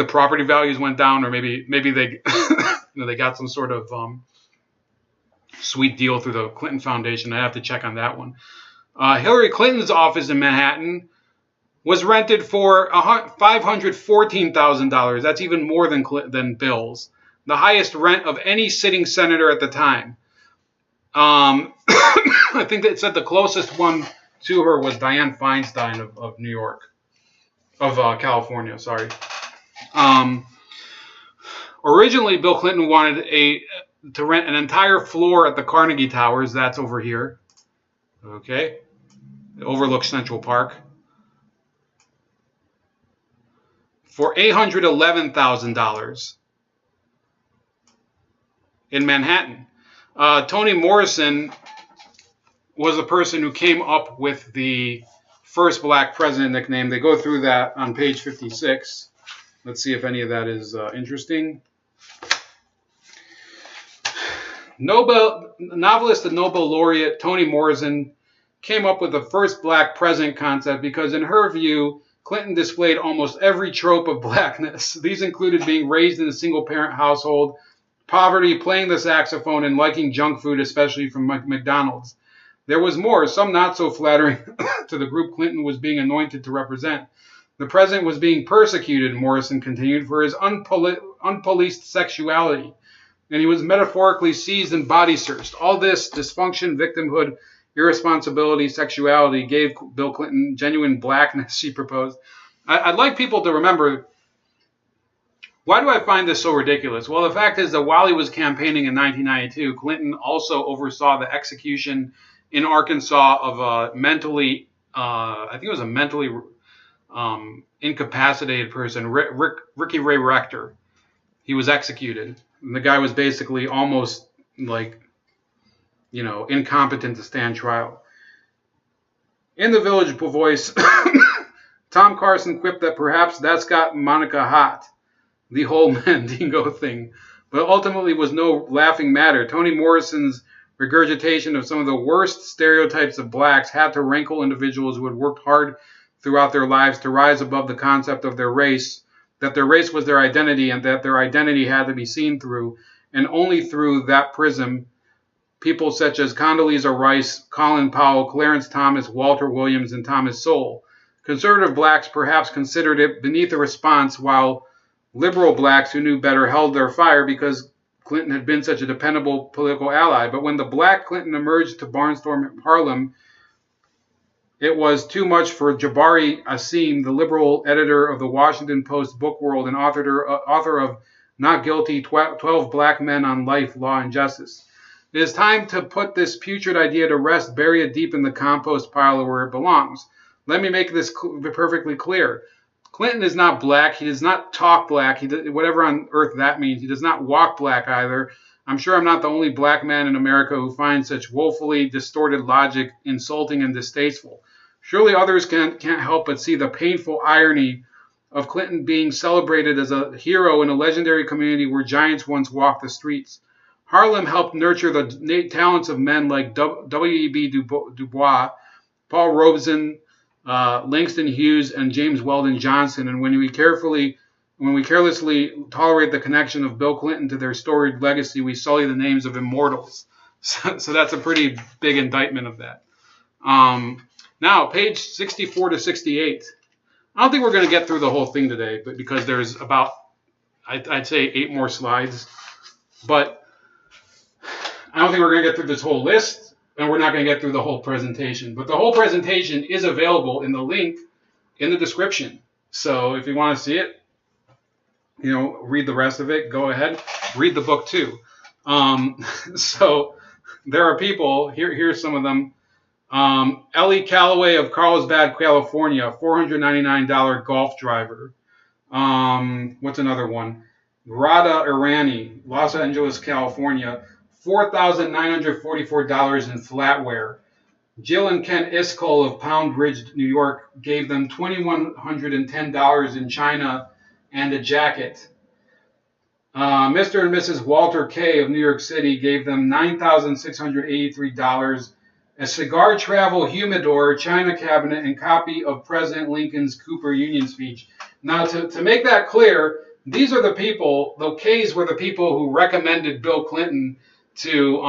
[SPEAKER 1] property values went down, or maybe they they got some sort of sweet deal through the Clinton Foundation. I have to check on that one. Hillary Clinton's office in Manhattan was rented for $514,000. That's even more than Bill's, the highest rent of any sitting senator at the time. I think that it said the closest one to her was Dianne Feinstein of New York, of California. Sorry. Originally, Bill Clinton wanted to rent an entire floor at the Carnegie Towers. That's over here. Okay, it overlooks Central Park. For $811,000 in Manhattan. Toni Morrison was the person who came up with the first black president nickname. They go through that on page 56. Let's see if any of that is interesting. Novelist and Nobel laureate Toni Morrison came up with the first black president concept because, in her view, Clinton displayed almost every trope of blackness. These included being raised in a single-parent household, poverty, playing the saxophone, and liking junk food, especially from McDonald's. There was more, some not so flattering to the group Clinton was being anointed to represent. The president was being persecuted, Morrison continued, for his unpoliced sexuality, and he was metaphorically seized and body searched. All this dysfunction, victimhood, irresponsibility, sexuality gave Bill Clinton genuine blackness, she proposed. I'd like people to remember, why do I find this so ridiculous? Well, the fact is that while he was campaigning in 1992, Clinton also oversaw the execution in Arkansas of a mentally incapacitated person, Ricky Ray Rector. He was executed. And the guy was basically almost incompetent to stand trial. In the Village Voice, Tom Carson quipped that perhaps that's got Monica hot, the whole Mandingo thing, but ultimately was no laughing matter. Toni Morrison's regurgitation of some of the worst stereotypes of blacks had to rankle individuals who had worked hard throughout their lives to rise above the concept of their race, that their race was their identity and that their identity had to be seen through, and only through that prism, people such as Condoleezza Rice, Colin Powell, Clarence Thomas, Walter Williams, and Thomas Sowell. Conservative blacks perhaps considered it beneath a response, while liberal blacks who knew better held their fire because Clinton had been such a dependable political ally. But when the black Clinton emerged to barnstorm Harlem, It was too much for Jabari Asim, the liberal editor of the Washington Post Book World and author of Not Guilty, 12 Black Men on Life, Law, and Justice. It is time to put this putrid idea to rest, bury it deep in the compost pile where it belongs. Let me make this perfectly clear. Clinton is not black. He does not talk black. Whatever on earth that means. He does not walk black either. I'm sure I'm not the only black man in America who finds such woefully distorted logic insulting and distasteful. Surely others can't help but see the painful irony of Clinton being celebrated as a hero in a legendary community where giants once walked the streets. Harlem helped nurture the talents of men like W.E.B. Du Bois, Paul Robeson, Langston Hughes, and James Weldon Johnson. And when we carelessly tolerate the connection of Bill Clinton to their storied legacy, we sully the names of immortals. So that's a pretty big indictment of that. Now, page 64 to 68. I don't think we're going to get through the whole thing today, but because there's about, I'd say, 8 more slides. But I don't think we're going to get through this whole list, and we're not going to get through the whole presentation. But the whole presentation is available in the link in the description. So if you want to see it, read the rest of it, go ahead. Read the book too. So there are people, here's some of them. Ellie Calloway of Carlsbad, California, $499 golf driver. What's another one? Rada Irani, Los Angeles, California, $4,944 in flatware. Jill and Ken Iskol of Pound Ridge, New York, gave them $2,110 in China and a jacket. Mr. and Mrs. Walter K. of New York City gave them $9,683, a cigar travel humidor, china cabinet, and copy of President Lincoln's Cooper Union speech. Now, to make that clear, these are the people, the K's were the people who recommended Bill Clinton to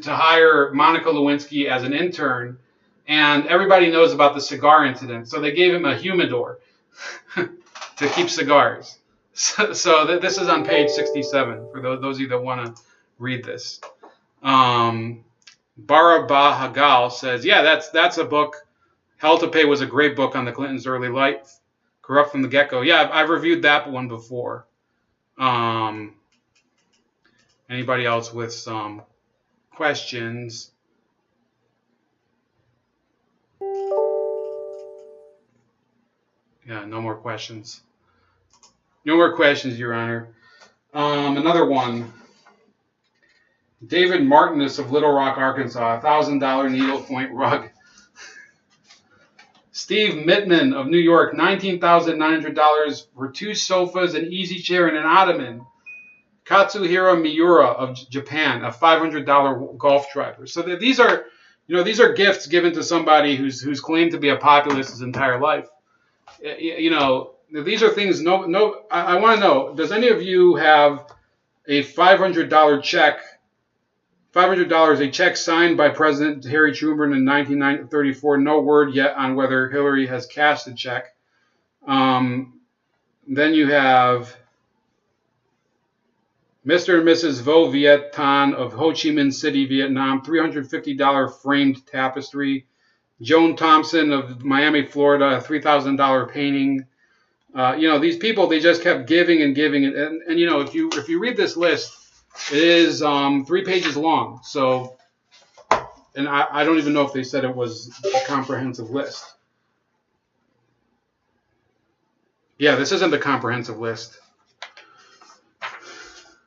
[SPEAKER 1] hire Monica Lewinsky as an intern, and everybody knows about the cigar incident, so they gave him a humidor to keep cigars. So this is on page 67 for those of you that want to read this. Bara Bahagal says, yeah, that's a book. Hell to Pay was a great book on the Clintons' early life. Corrupt from the get-go. Yeah, I've reviewed that one before. Anybody else with some questions? Yeah, no more questions. No more questions, Your Honor. Another one. David Martinus of Little Rock, Arkansas, $1,000 needlepoint rug. Steve Mittman of New York, $19,900 for 2 sofas, an easy chair, and an ottoman. Katsuhiro Miura of Japan, a $500 golf driver. So these are gifts given to somebody who's claimed to be a populist his entire life. These are things. I want to know. Does any of you have a $500 check? $500, a check signed by President Harry Truman in 1934. No word yet on whether Hillary has cashed the check. Then you have Mr. and Mrs. Vo Viet Thanh of Ho Chi Minh City, Vietnam, $350 framed tapestry. Joan Thompson of Miami, Florida, a $3,000 painting. These people, they just kept giving and giving. And if you read this list, it is 3 pages long. So, and I don't even know if they said it was a comprehensive list. Yeah, this isn't the comprehensive list.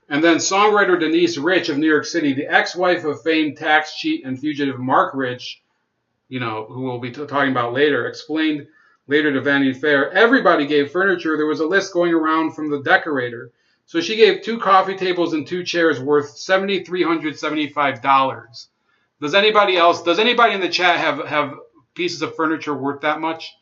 [SPEAKER 1] And then songwriter Denise Rich of New York City, the ex-wife of famed tax cheat and fugitive Mark Rich, who we'll be talking about later, explained later to Vanity Fair, everybody gave furniture. There was a list going around from the decorator. So she gave 2 coffee tables and 2 chairs worth $7,375. Does anybody in the chat have pieces of furniture worth that much?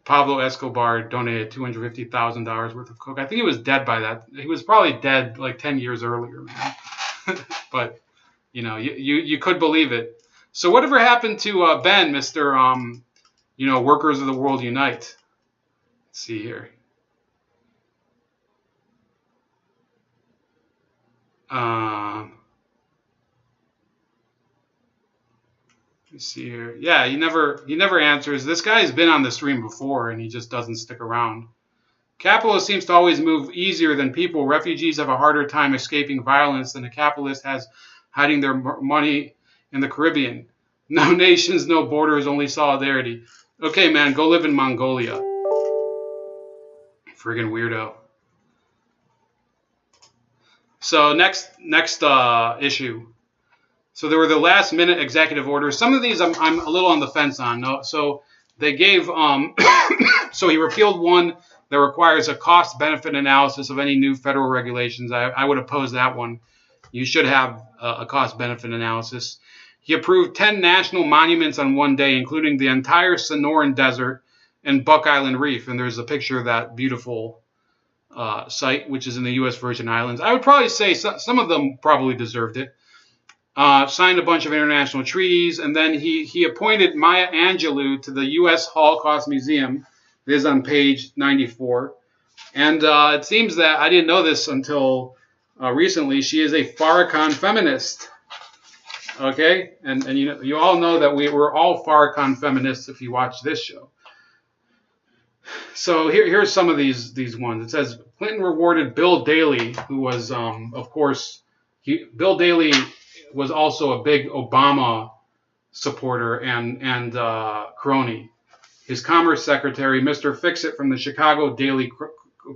[SPEAKER 1] Pablo Escobar donated $250,000 worth of coke. I think he was dead by that. He was probably dead like 10 years earlier, man. But, you could believe it. So whatever happened to Ben, Mr. Workers of the World Unite? Let's see here. Let's see here. Yeah, he never answers. This guy's been on the stream before, and he just doesn't stick around. Capitalist seems to always move easier than people. Refugees have a harder time escaping violence than a capitalist has hiding their money in the Caribbean. No nations, no borders, only solidarity. Okay, man, go live in Mongolia. Friggin' weirdo. So next issue. So there were the last minute executive orders. Some of these I'm a little on the fence on. No, so they gave so he repealed one that requires a cost benefit analysis of any new federal regulations. I would oppose that one. You should have a cost benefit analysis. He approved 10 national monuments on one day, including the entire Sonoran Desert and Buck Island Reef. And there's a picture of that beautiful site, which is in the U.S. Virgin Islands. I would probably say some of them probably deserved it. Signed a bunch of international treaties, and then he appointed Maya Angelou to the U.S. Holocaust Museum. It is on page 94. And it seems that, I didn't know this until recently, she is a Farrakhan feminist. Okay? And you all know that we're all Farrakhan feminists if you watch this show. So here's some of these ones. It says, Clinton rewarded Bill Daley, who was, of course, Bill Daley was also a big Obama supporter and crony. His Commerce Secretary, Mr. Fixit from the Chicago Daily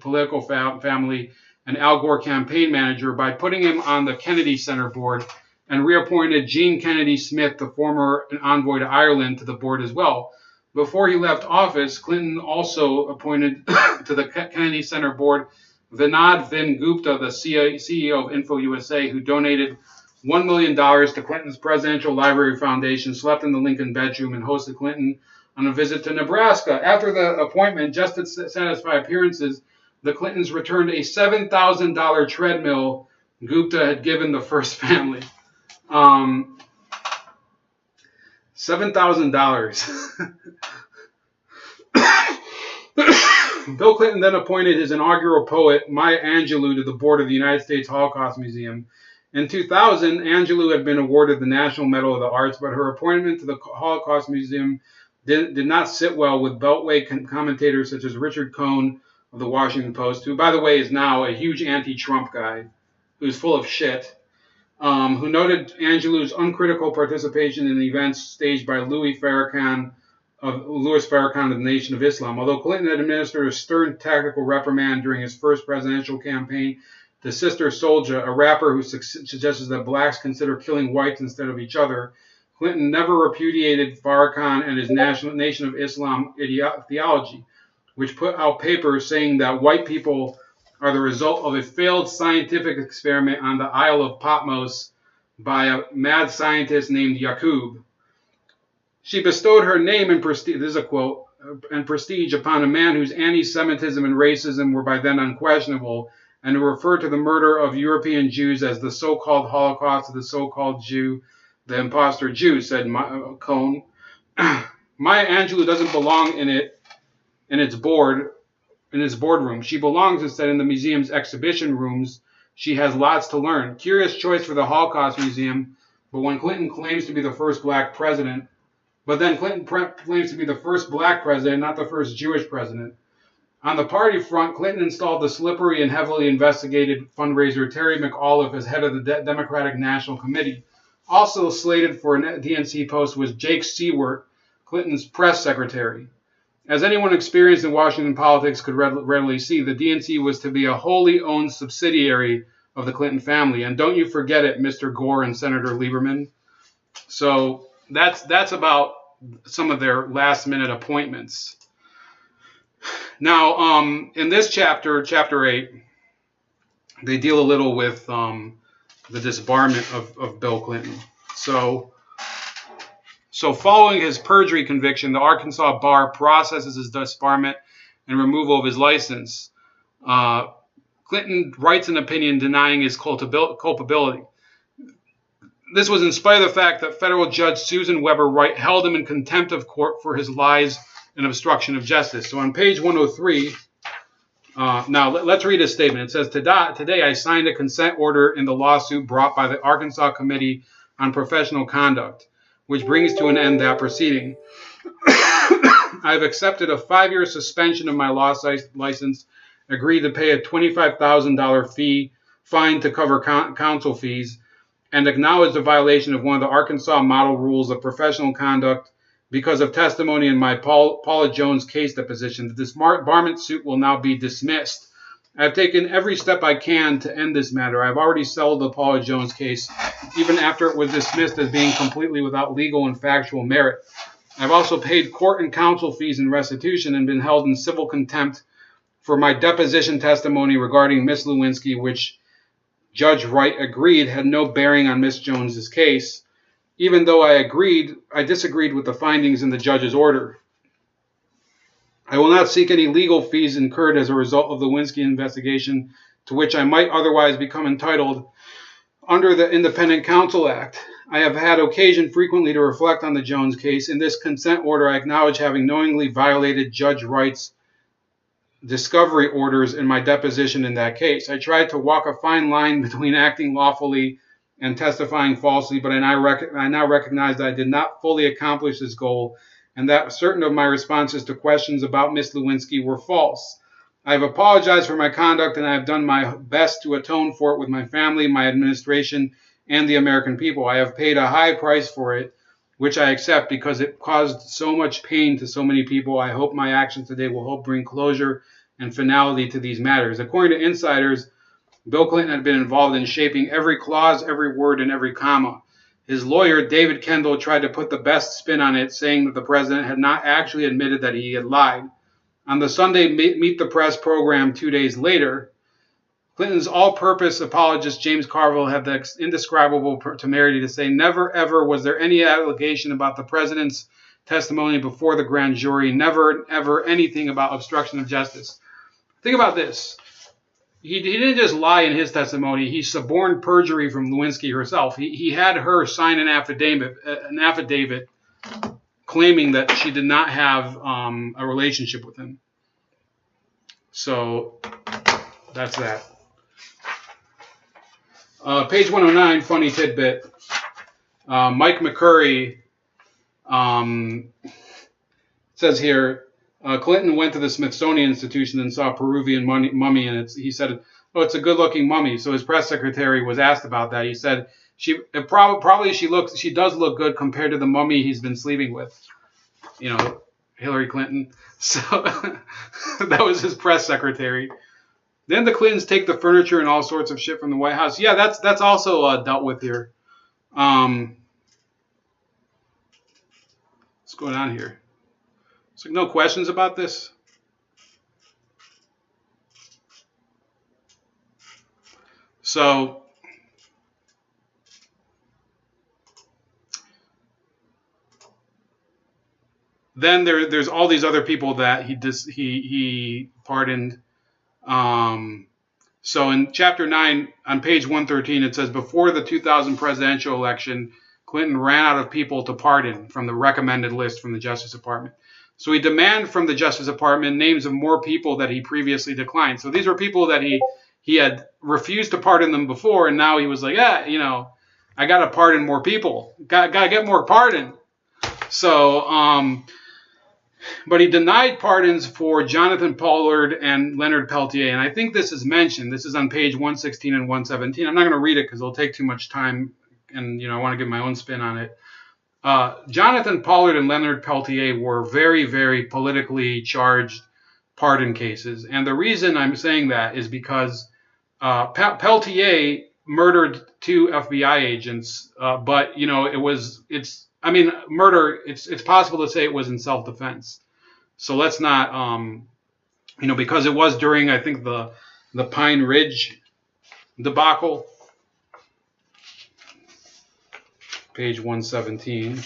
[SPEAKER 1] political family, and Al Gore campaign manager, by putting him on the Kennedy Center board, and reappointed Jean Kennedy Smith, the former envoy to Ireland, to the board as well. Before he left office, Clinton also appointed to the Kennedy Center board Vinod Vin Gupta, the CEO of Info USA, who donated $1 million to Clinton's Presidential Library Foundation, slept in the Lincoln bedroom, and hosted Clinton on a visit to Nebraska. After the appointment, just to satisfy appearances, the Clintons returned a $7,000 treadmill Gupta had given the first family. $7,000. Bill Clinton then appointed his inaugural poet, Maya Angelou, to the board of the United States Holocaust Museum. In 2000, Angelou had been awarded the National Medal of the Arts, but her appointment to the Holocaust Museum did not sit well with Beltway commentators such as Richard Cohn of the Washington Post, who, by the way, is now a huge anti-Trump guy who's full of shit, who noted Angelou's uncritical participation in the events staged by Louis Farrakhan of the Nation of Islam. Although Clinton had administered a stern tactical reprimand during his first presidential campaign to Sister Souljah, a rapper who suggested that blacks consider killing whites instead of each other, Clinton never repudiated Farrakhan and his Nation of Islam theology, which put out papers saying that white people are the result of a failed scientific experiment on the Isle of Patmos by a mad scientist named Yaqub. She bestowed her name and prestige, this is a quote, and prestige upon a man whose anti-Semitism and racism were by then unquestionable, and who referred to the murder of European Jews as the so-called Holocaust of the so-called Jew, the imposter Jew, said Cohn. Maya Angelou doesn't belong in its boardroom. She belongs instead in the museum's exhibition rooms. She has lots to learn. Curious choice for the Holocaust Museum, but when Clinton claims to be the first black president, not the first Jewish president. On the party front, Clinton installed the slippery and heavily investigated fundraiser Terry McAuliffe as head of the Democratic National Committee. Also slated for a DNC post was Jake Seward, Clinton's press secretary. As anyone experienced in Washington politics could readily see, the DNC was to be a wholly owned subsidiary of the Clinton family. And don't you forget it, Mr. Gore and Senator Lieberman. So that's about some of their last-minute appointments. Now, in this chapter 8, they deal a little with the disbarment of Bill Clinton. So following his perjury conviction, the Arkansas bar processes his disbarment and removal of his license. Clinton writes an opinion denying his culpability. This was in spite of the fact that federal judge Susan Weber Wright held him in contempt of court for his lies and obstruction of justice. So on page 103, now let's read his statement. It says, Today I signed a consent order in the lawsuit brought by the Arkansas Committee on Professional Conduct. which brings to an end that proceeding. I have accepted a 5-year suspension of my law license, agreed to pay a $25,000 fine to cover counsel fees, and acknowledged a violation of one of the Arkansas model rules of professional conduct because of testimony in my Paula Jones case deposition. The disbarment suit will now be dismissed. I have taken every step I can to end this matter. I have already settled the Paula Jones case, even after it was dismissed as being completely without legal and factual merit. I've also paid court and counsel fees in restitution and been held in civil contempt for my deposition testimony regarding Miss Lewinsky, which Judge Wright agreed had no bearing on Miss Jones's case, even though I disagreed with the findings in the judge's order. I will not seek any legal fees incurred as a result of the Lewinsky investigation, to which I might otherwise become entitled under the Independent Counsel Act. I have had occasion frequently to reflect on the Jones case. In this consent order, I acknowledge having knowingly violated Judge Wright's discovery orders in my deposition in that case. I tried to walk a fine line between acting lawfully and testifying falsely, but I now recognize that I did not fully accomplish this goal and that certain of my responses to questions about Miss Lewinsky were false. I have apologized for my conduct, and I have done my best to atone for it with my family, my administration, and the American people. I have paid a high price for it, which I accept because it caused so much pain to so many people. I hope my actions today will help bring closure and finality to these matters. According to insiders, Bill Clinton had been involved in shaping every clause, every word, and every comma. His lawyer, David Kendall, tried to put the best spin on it, saying that the president had not actually admitted that he had lied. On the Sunday Meet the Press program 2 days later, Clinton's all-purpose apologist James Carville had the indescribable temerity to say, never ever was there any allegation about the president's testimony before the grand jury, never ever anything about obstruction of justice. Think about this. He didn't just lie in his testimony. He suborned perjury from Lewinsky herself. He had her sign an affidavit claiming that she did not have a relationship with him. So that's that. Page 109, funny tidbit. Mike McCurry says here, Clinton went to the Smithsonian Institution and saw a Peruvian mummy, and he said, "Oh, it's a good-looking mummy." So his press secretary was asked about that. He said, she does look good compared to the mummy he's been sleeping with." You know, Hillary Clinton. So that was his press secretary. Then the Clintons take the furniture and all sorts of shit from the White House. Yeah, that's also dealt with here. What's going on here? So no questions about this? So then there's all these other people that he pardoned. So in Chapter 9, on page 113, it says, before the 2000 presidential election, Clinton ran out of people to pardon from the recommended list from the Justice Department. So he demanded from the Justice Department names of more people that he previously declined. So these were people that he had refused to pardon them before, and now he was like, I got to pardon more people. Got to get more pardon. So, but he denied pardons for Jonathan Pollard and Leonard Peltier. And I think this is mentioned. This is on page 116 and 117. I'm not going to read it because it'll take too much time, and I want to give my own spin on it. Jonathan Pollard and Leonard Peltier were very, very politically charged pardon cases. And the reason I'm saying that is because Peltier murdered 2 FBI agents, but murder, it's possible to say it was in self-defense. So let's not, because it was during, I think, the Pine Ridge debacle. Page 117.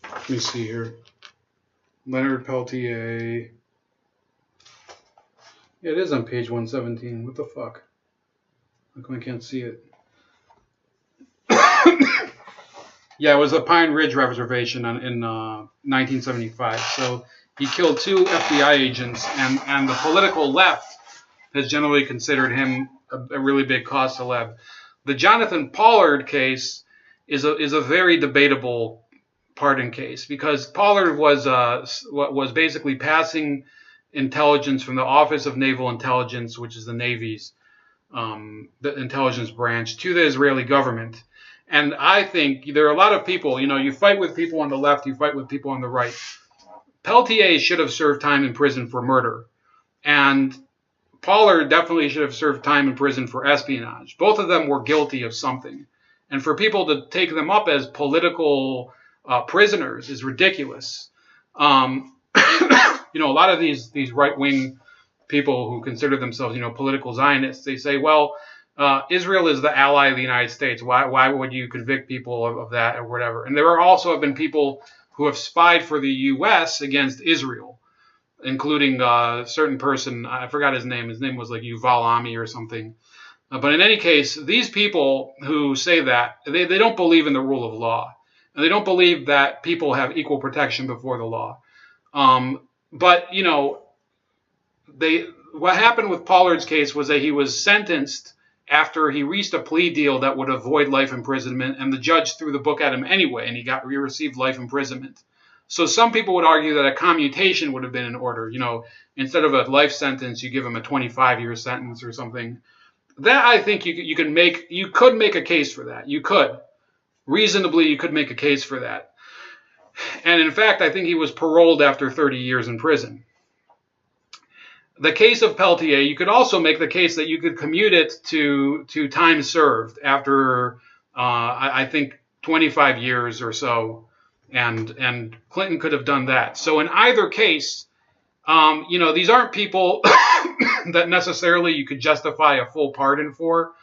[SPEAKER 1] Let me see here. Leonard Peltier. Yeah, it is on page 117. What the fuck? How come I can't see it? Yeah, it was a Pine Ridge Reservation in 1975. So he killed 2 FBI agents, and the political left has generally considered him a really big cause celeb. The Jonathan Pollard case is a very debatable pardon case because Pollard was basically passing intelligence from the Office of Naval Intelligence, which is the Navy's the intelligence branch, to the Israeli government. And I think there are a lot of people, you fight with people on the left, you fight with people on the right. Peltier should have served time in prison for murder. And Pollard definitely should have served time in prison for espionage. Both of them were guilty of something. And for people to take them up as political prisoners is ridiculous. A lot of these right-wing people who consider themselves, political Zionists, they say, well, Israel is the ally of the United States. Why would you convict people of that or whatever? And there also have been people who have spied for the U.S. against Israel, including a certain person. I forgot his name. His name was like Yuval Ami or something. But in any case, these people who say that, they don't believe in the rule of law. And they don't believe that people have equal protection before the law. But what happened with Pollard's case was that he was sentenced after he reached a plea deal that would avoid life imprisonment, and the judge threw the book at him anyway, and he received life imprisonment. So some people would argue that a commutation would have been in order. Instead of a life sentence, you give him a 25-year sentence or something. That I think you could make a case for that. You could make a case for that. And in fact, I think he was paroled after 30 years in prison. The case of Peltier, you could also make the case that you could commute it to time served after, I think, 25 years or so, and Clinton could have done that. So in either case, these aren't people that necessarily you could justify a full pardon for.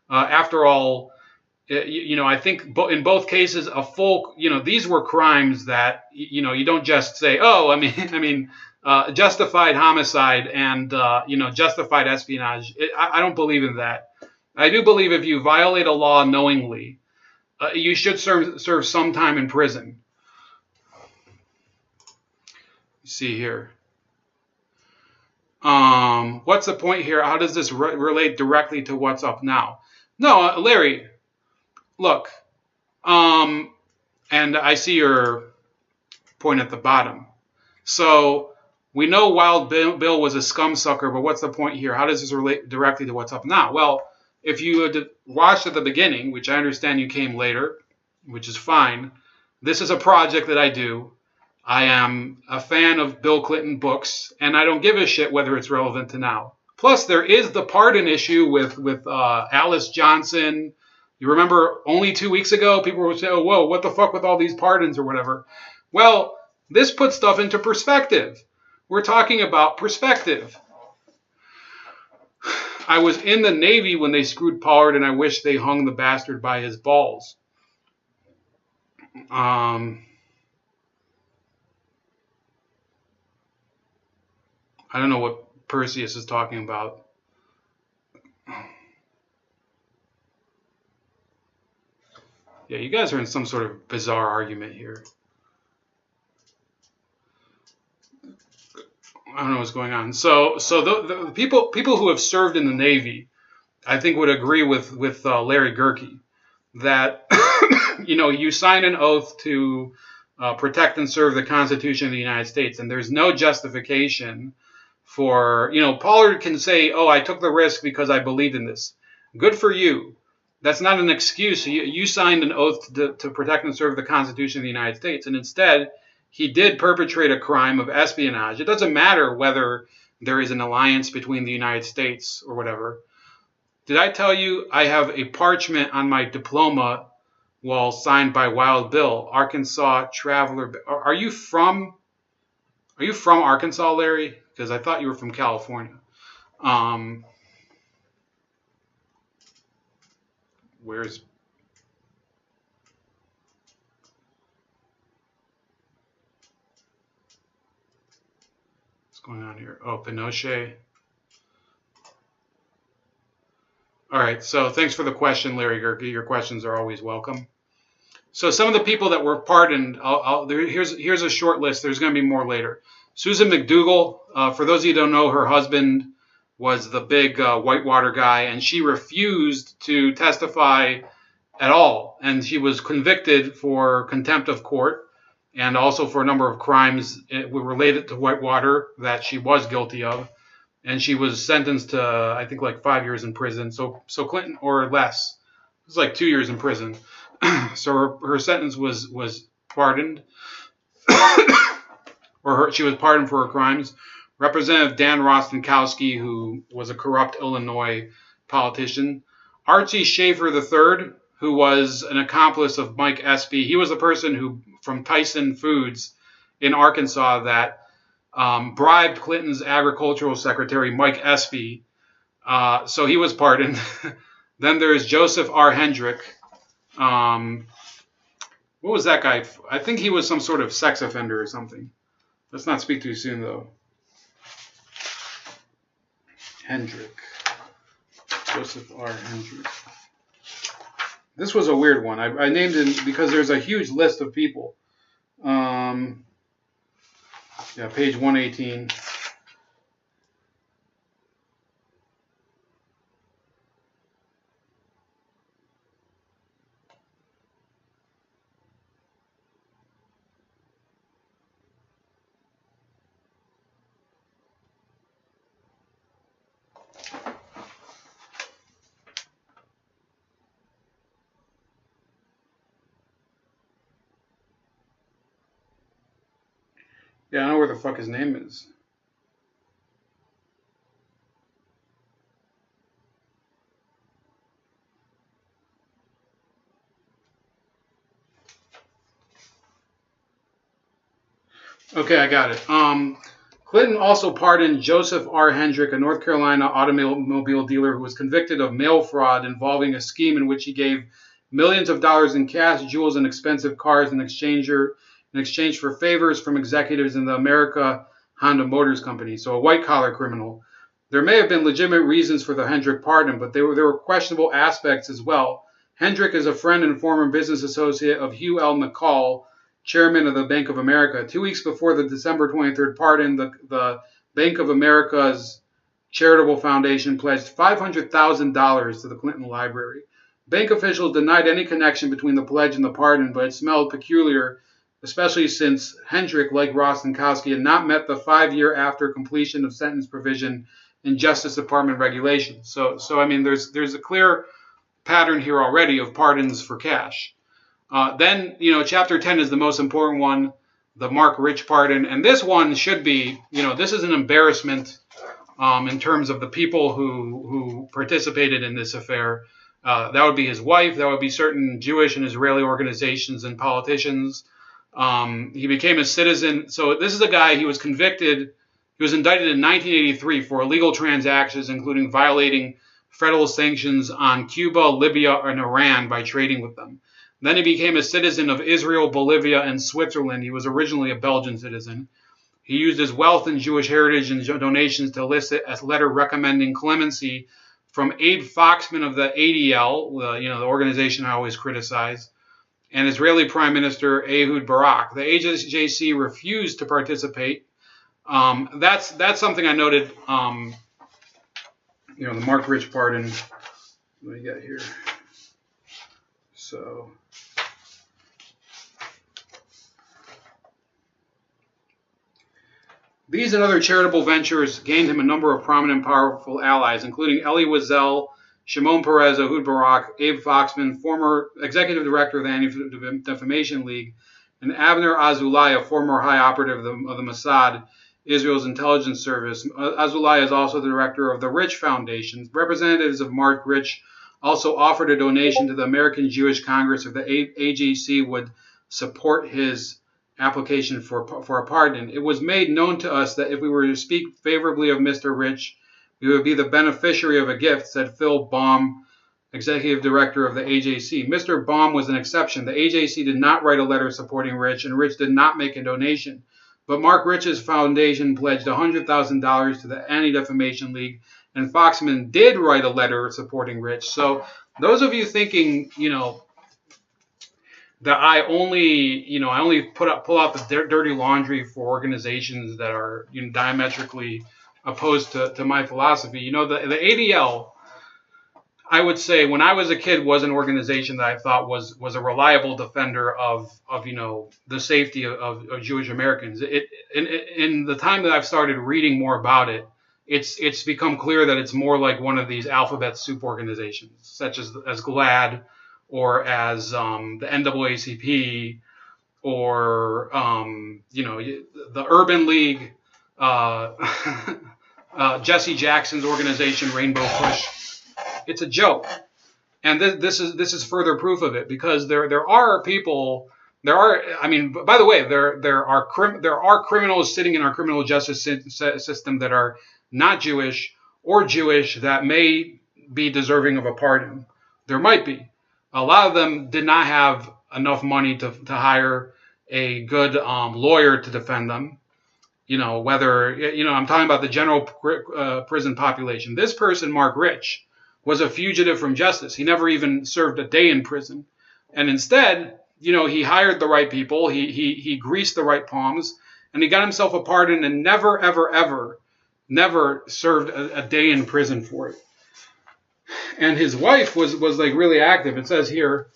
[SPEAKER 1] After all, I think in both cases, these were crimes that, you don't just say, oh, justified homicide and, justified espionage. I don't believe in that. I do believe if you violate a law knowingly, you should serve some time in prison. See here. What's the point here? How does this relate directly to what's up now? No, Larry, look, and I see your point at the bottom. So we know Wild Bill was a scumsucker, but what's the point here? How does this relate directly to what's up now? Well, if you had watched at the beginning, which I understand you came later, which is fine, this is a project that I do. I am a fan of Bill Clinton books, and I don't give a shit whether it's relevant to now. Plus, there is the pardon issue with Alice Johnson. You remember only 2 weeks ago, people were saying, oh, whoa, what the fuck with all these pardons or whatever. Well, this puts stuff into perspective. We're talking about perspective. I was in the Navy when they screwed Pollard, and I wish they hung the bastard by his balls. I don't know what Perseus is talking about. Yeah, you guys are in some sort of bizarre argument here. I don't know what's going on. So the people who have served in the Navy, I think, would agree with Larry Gerke that you sign an oath to protect and serve the Constitution of the United States, and there's no justification for Pollard can say, oh, I took the risk because I believed in this. Good for you. That's not an excuse. You signed an oath to protect and serve the Constitution of the United States, and instead he did perpetrate a crime of espionage. It doesn't matter whether there is an alliance between the United States or whatever. Did I tell you I have a parchment on my diploma wall signed by Wild Bill, Arkansas Traveler? Are you from Arkansas, Larry? Because I thought you were from California. Where's... going on here? Oh, Pinochet. All right, so thanks for the question, Larry Gerke. Your questions are always welcome. So some of the people that were pardoned, here's a short list. There's going to be more later. Susan McDougal, for those of you who don't know, her husband was the big Whitewater guy, and she refused to testify at all. And she was convicted for contempt of court and also for a number of crimes related to Whitewater that she was guilty of. And she was sentenced to, I think, like 5 years in prison. So Clinton, or less. It was like 2 years in prison. So her sentence was pardoned. She was pardoned for her crimes. Representative Dan Rostenkowski, who was a corrupt Illinois politician. Archie Schaefer III, who was an accomplice of Mike Espy. He was the person who, from Tyson Foods in Arkansas, that bribed Clinton's agricultural secretary, Mike Espy. So he was pardoned. Then there's Joseph R. Hendrick. What was that guy? I think he was some sort of sex offender or something. Let's not speak too soon, though. Hendrick. Joseph R. Hendrick. This was a weird one. I named it because there's a huge list of people. Yeah, page 118. Yeah, I don't know where the fuck his name is. Okay, I got it. Clinton also pardoned Joseph R. Hendrick, a North Carolina automobile dealer who was convicted of mail fraud involving a scheme in which he gave millions of dollars in cash, jewels, and expensive cars in exchange for favors from executives in the America Honda Motors Company, so a white-collar criminal. There may have been legitimate reasons for the Hendrick pardon, but there were questionable aspects as well. Hendrick is a friend and former business associate of Hugh L. McCall, chairman of the Bank of America. 2 weeks before the December 23rd pardon, the Bank of America's charitable foundation pledged $500,000 to the Clinton Library. Bank officials denied any connection between the pledge and the pardon, but it smelled peculiar, especially since Hendrick, like Rostenkowski, had not met the 5-year after completion of sentence provision in Justice Department regulations. So I mean, there's a clear pattern here already of pardons for cash. Then, Chapter 10 is the most important one, the Mark Rich pardon. And this one should be, this is an embarrassment in terms of the people who participated in this affair. That would be his wife. That would be certain Jewish and Israeli organizations and politicians. He became a citizen. So this is a guy, he was convicted. He was indicted in 1983 for illegal transactions, including violating federal sanctions on Cuba, Libya, and Iran by trading with them. Then he became a citizen of Israel, Bolivia, and Switzerland. He was originally a Belgian citizen. He used his wealth and Jewish heritage and donations to elicit a letter recommending clemency from Abe Foxman of the ADL, the organization I always criticize, and Israeli Prime Minister Ehud Barak. The AJC refused to participate. That's something I noted. The Mark Rich pardon. What do we got here? So. These and other charitable ventures gained him a number of prominent and powerful allies, including Elie Wiesel, Shimon Peres, Ehud Barak, Abe Foxman, former executive director of the Anti-Defamation League, and Avner Azulai, a former high operative of the Mossad, Israel's intelligence service. Azulai is also the director of the Rich Foundation. Representatives of Mark Rich also offered a donation to the American Jewish Congress if the AJC would support his application for a pardon. It was made known to us that if we were to speak favorably of Mr. Rich, we would be the beneficiary of a gift, said Phil Baum, executive director of the AJC. Mr. Baum was an exception. The AJC did not write a letter supporting Rich, and Rich did not make a donation. but Mark Rich's foundation pledged $100,000 to the Anti-Defamation League, and Foxman did write a letter supporting Rich. So those of you thinking, that I only pull out the dirty laundry for organizations that are diametrically opposed to my philosophy. The ADL, I would say, when I was a kid, was an organization that I thought was a reliable defender of the safety of Jewish Americans. In the time that I've started reading more about it, it's become clear that it's more like one of these alphabet soup organizations, such as GLAAD, or as the NAACP, or the Urban League, Jesse Jackson's organization, Rainbow Push. It's a joke, and this is further proof of it, because there are people. By the way, there are criminals sitting in our criminal justice system that are not Jewish, or Jewish, that may be deserving of a pardon. There might be. A lot of them did not have enough money to hire a good lawyer to defend them. Whether I'm talking about the general prison population. This person, Mark Rich, was a fugitive from justice. He never even served a day in prison, and instead, he hired the right people. He greased the right palms, and he got himself a pardon, and never, ever, ever, never served a day in prison for it. And his wife was like really active. It says here,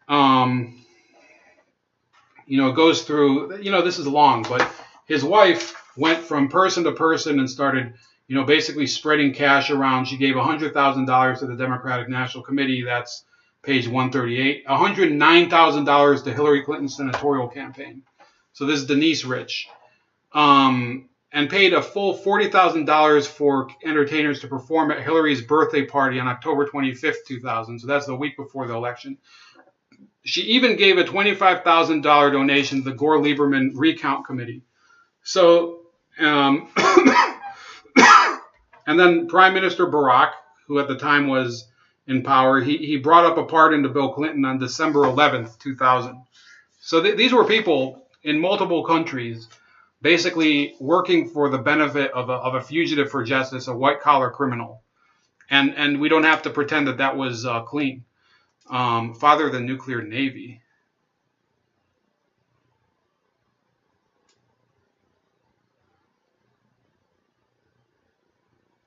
[SPEAKER 1] it goes through. This is long, but his wife went from person to person and started, basically spreading cash around. She gave $100,000 to the Democratic National Committee. That's page 138. $109,000 to Hillary Clinton's senatorial campaign. So this is Denise Rich. And paid a full $40,000 for entertainers to perform at Hillary's birthday party on October 25th, 2000. So that's the week before the election. She even gave a $25,000 donation to the Gore Lieberman recount committee. So, and then Prime Minister Barack, who at the time was in power, he brought up a pardon to Bill Clinton on December 11th, 2000. So these were people in multiple countries basically working for the benefit of a fugitive for justice, a white-collar criminal. And we don't have to pretend that was clean. Father of the nuclear navy.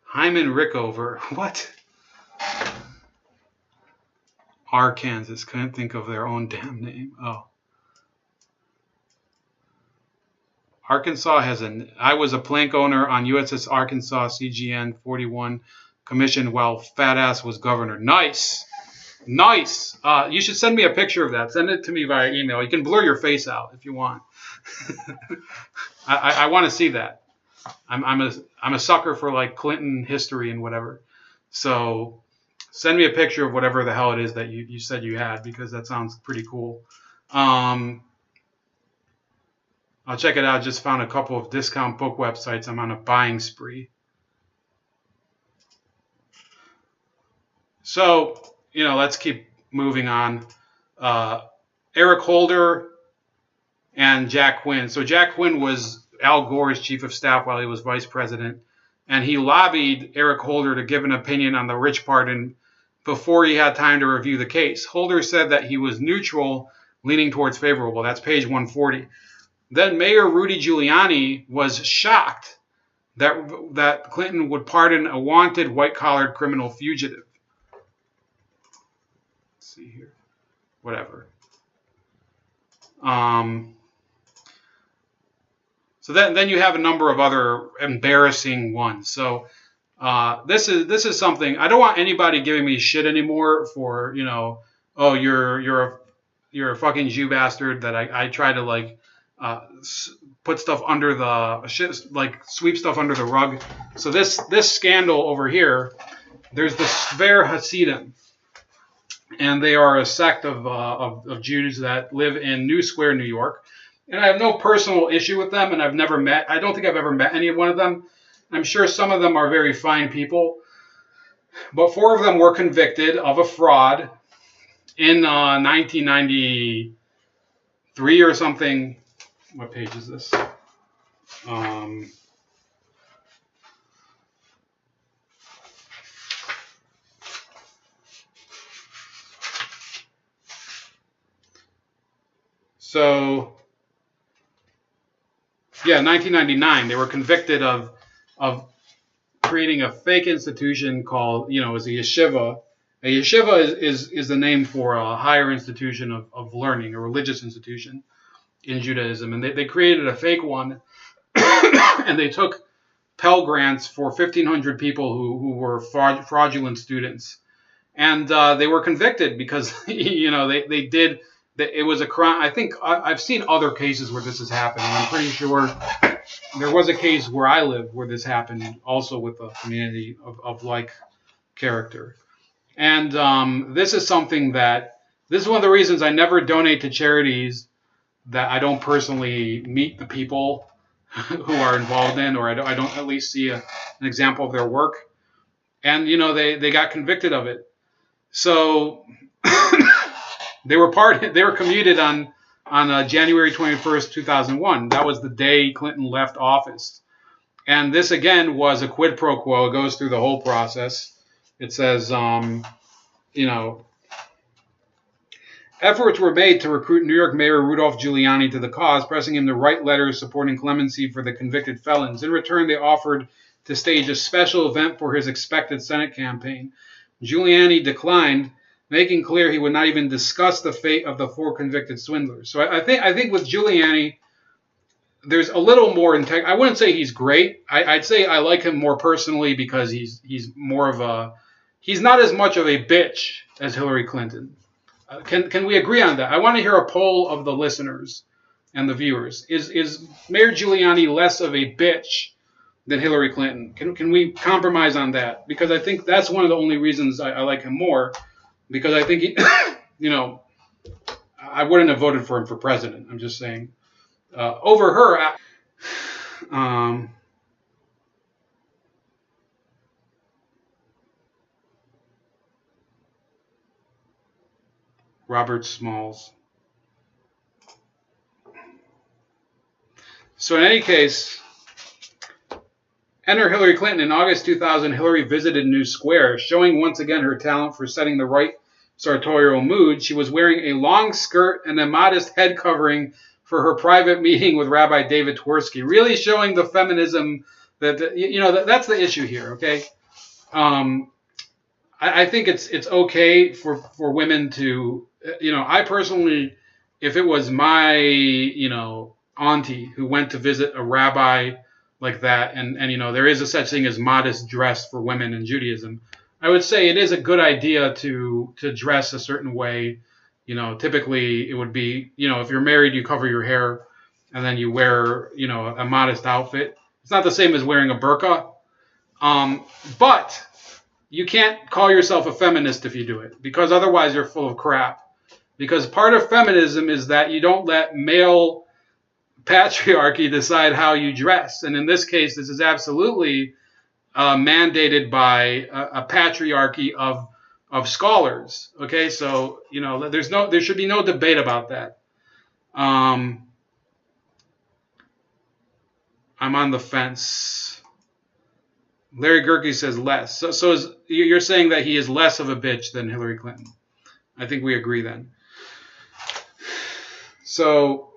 [SPEAKER 1] Hyman Rickover. What? Arkansas. Couldn't think of their own damn name. Oh. Arkansas I was a plank owner on USS Arkansas, CGN 41, commissioned while fat ass was governor. Nice. Nice. You should send me a picture of that. Send it to me via email. You can blur your face out if you want. I want to see that. I'm a sucker for like Clinton history and whatever. So send me a picture of whatever the hell it is that you said you had, because that sounds pretty cool. I'll check it out. Just found a couple of discount book websites. I'm on a buying spree. So, let's keep moving on. Eric Holder and Jack Quinn. So Jack Quinn was Al Gore's chief of staff while he was vice president, and he lobbied Eric Holder to give an opinion on the Rich pardon before he had time to review the case. Holder said that he was neutral, leaning towards favorable. That's page 140. Then Mayor Rudy Giuliani was shocked that Clinton would pardon a wanted white-collared criminal fugitive. Let's see here. Whatever. So then you have a number of other embarrassing ones. So this is something I don't want anybody giving me shit anymore for, oh, you're a fucking Jew bastard, that I try to put stuff under the shit, sweep stuff under the rug. So this scandal over here, there's the Sver Hasidim, and they are a sect of Jews that live in New Square, New York. And I have no personal issue with them, and I don't think I've ever met any one of them. I'm sure some of them are very fine people, but 4 of them were convicted of a fraud in 1993 or something. What page is this? Um, so, yeah, 1999, they were convicted of creating a fake institution called, as a yeshiva. A yeshiva is the name for a higher institution of learning, a religious institution in Judaism. And they created a fake one, and they took Pell Grants for 1,500 people who were fraudulent students. And they were convicted because, they did, it was a crime. I think I've seen other cases where this has happened. And I'm pretty sure there was a case where I lived where this happened also with a community of like character. And this is one of the reasons I never donate to charities that I don't personally meet the people who are involved in, or I don't at least see an example of their work. And, they got convicted of it. So they were commuted on January 21st, 2001. That was the day Clinton left office. And this, again, was a quid pro quo. It goes through the whole process. It says, efforts were made to recruit New York Mayor Rudolph Giuliani to the cause, pressing him to write letters supporting clemency for the convicted felons. In return, they offered to stage a special event for his expected Senate campaign. Giuliani declined, making clear he would not even discuss the fate of the 4 convicted swindlers. So I think with Giuliani, there's a little more integrity. I wouldn't say he's great. I'd say I like him more personally because he's more of he's not as much of a bitch as Hillary Clinton. Can we agree on that? I want to hear a poll of the listeners and the viewers. Is Mayor Giuliani less of a bitch than Hillary Clinton? Can we compromise on that? Because I think that's one of the only reasons I like him more. Because I think he, I wouldn't have voted for him for president. I'm just saying. Over her, Robert Smalls. So in any case, enter Hillary Clinton. In August 2000, Hillary visited New Square, showing once again her talent for setting the right sartorial mood. She was wearing a long skirt and a modest head covering for her private meeting with Rabbi David Twersky, really showing the feminism that's the issue here, okay? I think it's okay for women to, I personally, if it was my, auntie who went to visit a rabbi like that, and there is a such thing as modest dress for women in Judaism, I would say it is a good idea to dress a certain way. Typically it would be, if you're married, you cover your hair and then you wear, a modest outfit. It's not the same as wearing a burqa. But you can't call yourself a feminist if you do it, because otherwise you're full of crap. Because part of feminism is that you don't let male patriarchy decide how you dress. And in this case, this is absolutely mandated by a patriarchy of scholars. Okay, so there should be no debate about that. I'm on the fence. Larry Gerke says less. So you're saying that he is less of a bitch than Hillary Clinton? I think we agree then. So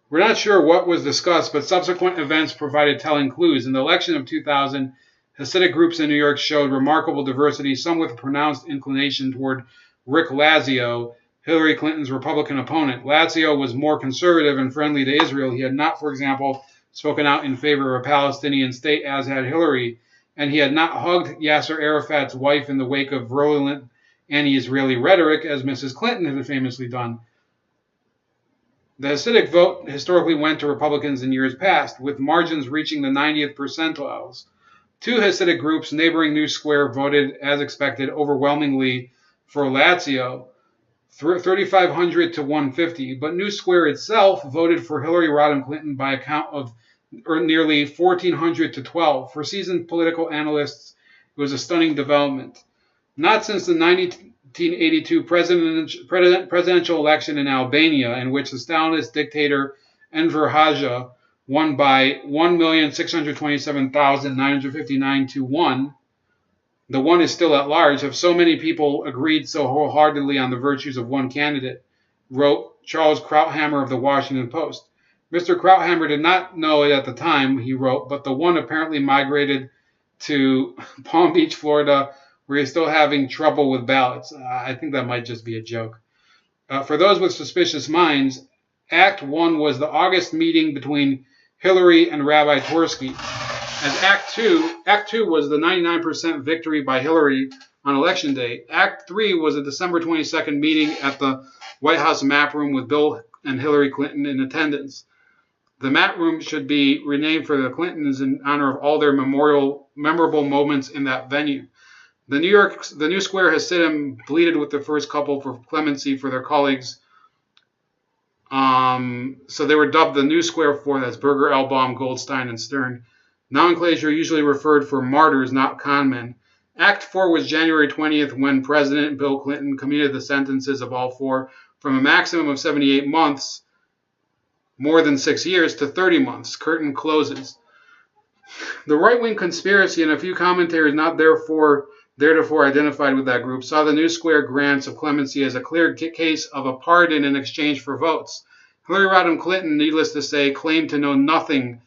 [SPEAKER 1] we're not sure what was discussed, but subsequent events provided telling clues. In the election of 2000, Hasidic groups in New York showed remarkable diversity, some with a pronounced inclination toward Rick Lazio, Hillary Clinton's Republican opponent. Lazio was more conservative and friendly to Israel. He had not, for example, spoken out in favor of a Palestinian state, as had Hillary, and he had not hugged Yasser Arafat's wife in the wake of virulent anti-Israeli rhetoric, as Mrs. Clinton had famously done. The Hasidic vote historically went to Republicans in years past, with margins reaching the 90th percentiles. 2 Hasidic groups neighboring New Square voted, as expected, overwhelmingly for Lazio, 3,500 to 150, but New Square itself voted for Hillary Rodham Clinton by a count of nearly 1,400 to 12. For seasoned political analysts, it was a stunning development. Not since the 1982 presidential election in Albania, in which the Stalinist dictator Enver Hoxha won by 1,627,959 to 1. The one is still at large. Have so many people agreed so wholeheartedly on the virtues of one candidate, wrote Charles Krauthammer of the Washington Post. Mr. Krauthammer did not know it at the time, he wrote, but the one apparently migrated to Palm Beach, Florida, where he's still having trouble with ballots. I think that might just be a joke. For those with suspicious minds, Act 1 was the August meeting between Hillary and Rabbi Twersky. As Act 2 was the 99% victory by Hillary on Election Day. Act 3 was a December 22nd meeting at the White House map room with Bill and Hillary Clinton in attendance. The map room should be renamed for the Clintons in honor of all their memorable moments in that venue. The New Square has sit and bleated with the first couple for clemency for their colleagues. So they were dubbed the New Square for, that's Berger, Elbaum, Goldstein, and Stern. Nomenclature usually referred for martyrs, not conmen. Act 4 was January 20th when President Bill Clinton commuted the sentences of all four from a maximum of 78 months, more than 6 years, to 30 months. Curtain closes. The right-wing conspiracy and a few commentators not theretofore identified with that group saw the New Square grants of clemency as a clear case of a pardon in exchange for votes. Hillary Rodham Clinton, needless to say, claimed to know nothing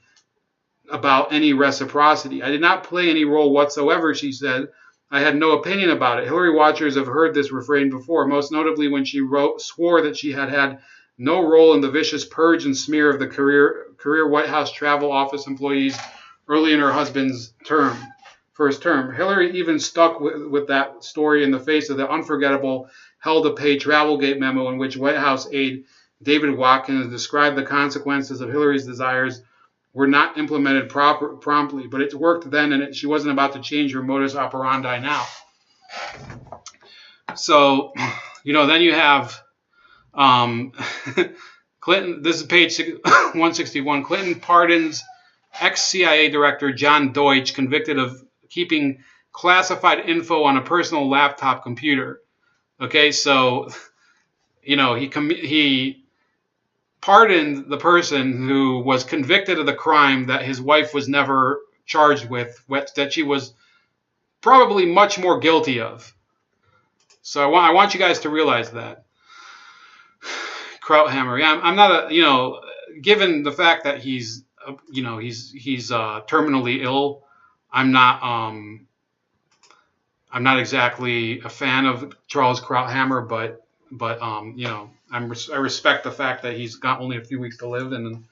[SPEAKER 1] about any reciprocity. I did not play any role whatsoever, she said. I had no opinion about it. Hillary watchers have heard this refrain before, most notably when she swore that she had no role in the vicious purge and smear of the career White House travel office employees early in her husband's first term. Hillary even stuck with that story in the face of the unforgettable hell-to-pay Travelgate memo in which White House aide David Watkins described the consequences of Hillary's desires were not implemented promptly, but it worked then, and she wasn't about to change her modus operandi now. So, then you have Clinton. This is page 161. Clinton pardons ex-CIA director John Deutsch, convicted of keeping classified info on a personal laptop computer. Okay, so he pardoned the person who was convicted of the crime that his wife was never charged with, that she was probably much more guilty of. So I want you guys to realize that. Krauthammer, yeah, I'm not given the fact that he's terminally ill, I'm not exactly a fan of Charles Krauthammer, but I respect the fact that he's got only a few weeks to live, and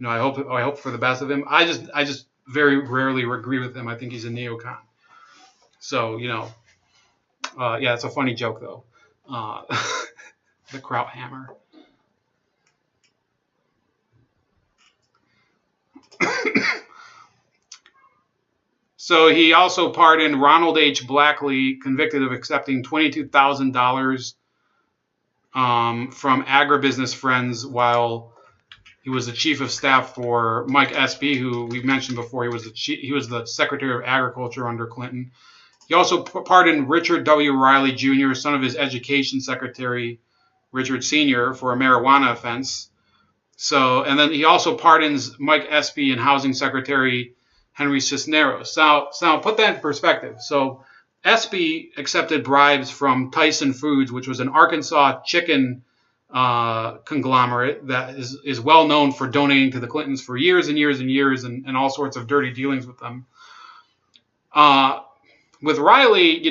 [SPEAKER 1] I hope for the best of him. I just very rarely agree with him. I think he's a neocon. So yeah, it's a funny joke though. The Krauthammer. So he also pardoned Ronald H. Blackley, convicted of accepting $22,000 from agribusiness friends while he was the chief of staff for Mike Espy, who we mentioned before. He was the Secretary of Agriculture under Clinton. He also pardoned Richard W. Riley Jr., son of his education secretary, Richard Sr., for a marijuana offense. So, and then he also pardons Mike Espy and Housing Secretary Henry Cisneros. So put that in perspective. So Espy accepted bribes from Tyson Foods, which was an Arkansas chicken conglomerate that is well known for donating to the Clintons for years and years and years, and all sorts of dirty dealings with them. With Riley,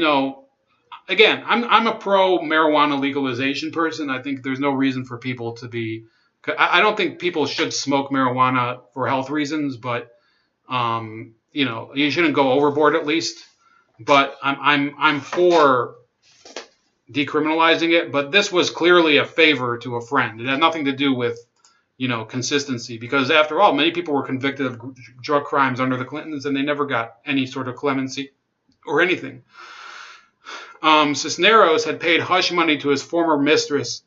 [SPEAKER 1] again, I'm a pro marijuana legalization person. I think there's no reason for people to be. I don't think people should smoke marijuana for health reasons, but you shouldn't go overboard at least. But I'm for decriminalizing it. But this was clearly a favor to a friend. It had nothing to do with consistency, because after all, many people were convicted of drug crimes under the Clintons, and they never got any sort of clemency or anything. Cisneros had paid hush money to his former mistress,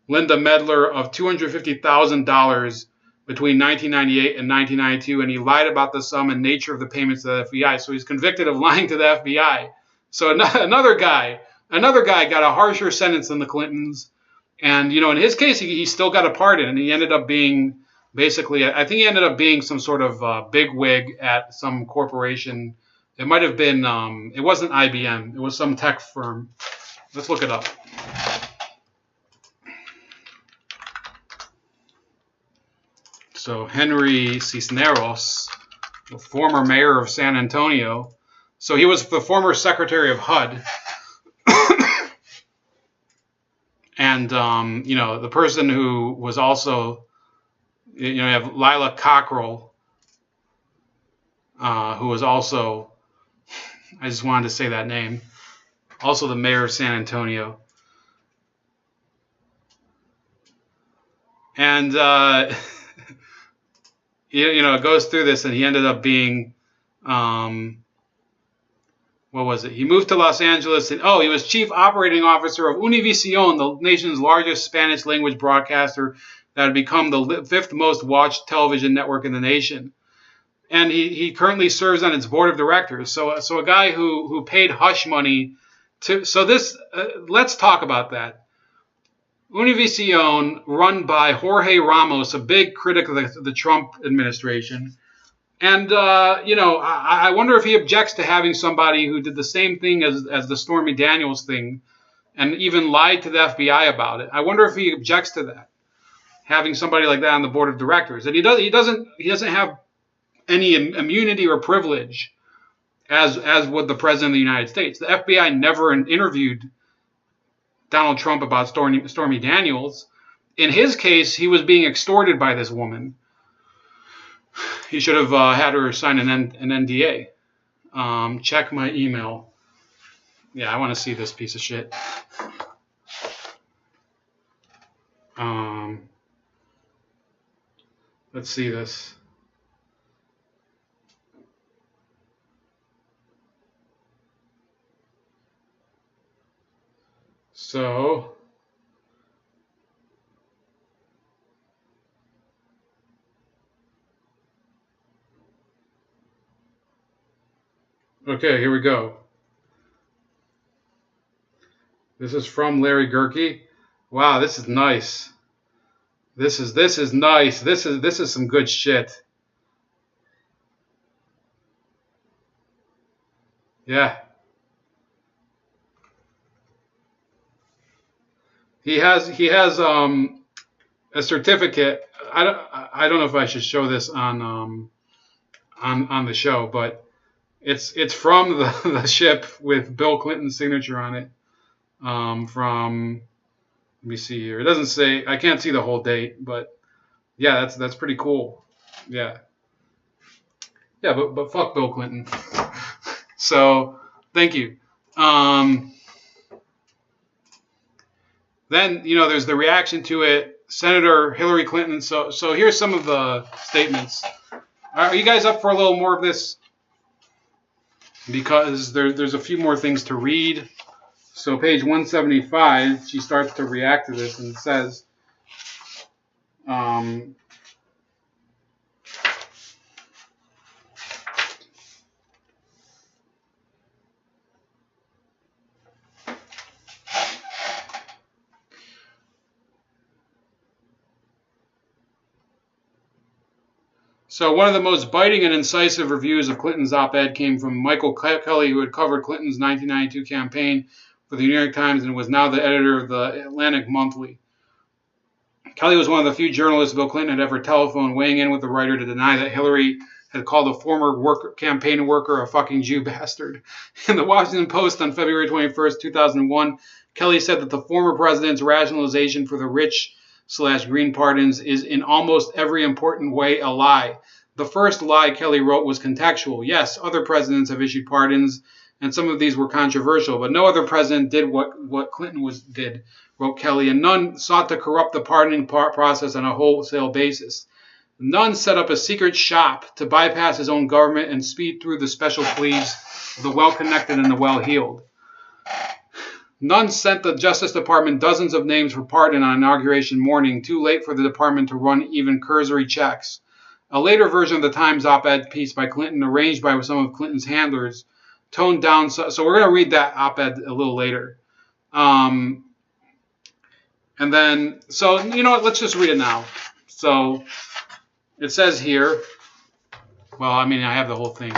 [SPEAKER 1] Linda Medler, of $250,000 between 1998 and 1992, and he lied about the sum and nature of the payments to the FBI. So he's convicted of lying to the FBI. So another guy Another guy got a harsher sentence than the Clintons. And, in his case, he still got a pardon. And he ended up being basically, I think he ended up being some sort of bigwig at some corporation. It might have been, it wasn't IBM. It was some tech firm. Let's look it up. So Henry Cisneros, the former mayor of San Antonio. So he was the former secretary of HUD. And, the person who was also, you have Lila Cockrell, who was also, I just wanted to say that name, also the mayor of San Antonio. And, it goes through this, and he ended up being, what was it? He moved to Los Angeles, and he was chief operating officer of Univision, the nation's largest Spanish language broadcaster that had become the fifth most watched television network in the nation. And he currently serves on its board of directors. So a guy who paid hush money to. So this, let's talk about that. Univision, run by Jorge Ramos, a big critic of the Trump administration. And, I wonder if he objects to having somebody who did the same thing as the Stormy Daniels thing and even lied to the FBI about it. I wonder if he objects to that, having somebody like that on the board of directors. And he doesn't have any immunity or privilege as would the president of the United States. The FBI never interviewed Donald Trump about Stormy Daniels. In his case, he was being extorted by this woman. He should have had her sign an NDA. Check my email. Yeah, I want to see this piece of shit. Let's see this. So, okay, here we go. This is from Larry Gerke. Wow, this is nice. This is nice. This is some good shit. Yeah. He has a certificate. I don't know if I should show this on the show, but it's from the ship with Bill Clinton's signature on it. From, let me see here. It doesn't say, I can't see the whole date, but yeah, that's pretty cool. Yeah. Yeah, but fuck Bill Clinton. So, thank you. Then, there's the reaction to it. Senator Hillary Clinton. So here's some of the statements. Are you guys up for a little more of this? Because there's a few more things to read. So page 175, she starts to react to this and says, so one of the most biting and incisive reviews of Clinton's op-ed came from Michael Kelly, who had covered Clinton's 1992 campaign for the New York Times and was now the editor of the Atlantic Monthly. Kelly was one of the few journalists Bill Clinton had ever telephoned, weighing in with the writer to deny that Hillary had called a former campaign worker a fucking Jew bastard. In the Washington Post on February 21st, 2001, Kelly said that the former president's rationalization for the rich/green pardons is in almost every important way a lie. The first lie, Kelly wrote, was contextual. Yes, other presidents have issued pardons, and some of these were controversial, but no other president did what Clinton did, wrote Kelly, and none sought to corrupt the pardoning process on a wholesale basis. None set up a secret shop to bypass his own government and speed through the special pleas of the well-connected and the well-heeled. None sent the Justice Department dozens of names for pardon on inauguration morning, too late for the department to run even cursory checks. A later version of the Times op-ed piece by Clinton, arranged by some of Clinton's handlers, toned down. So we're going to read that op-ed a little later. And then, so, you know what, let's just read it now. So it says here, well, I mean, I have the whole thing.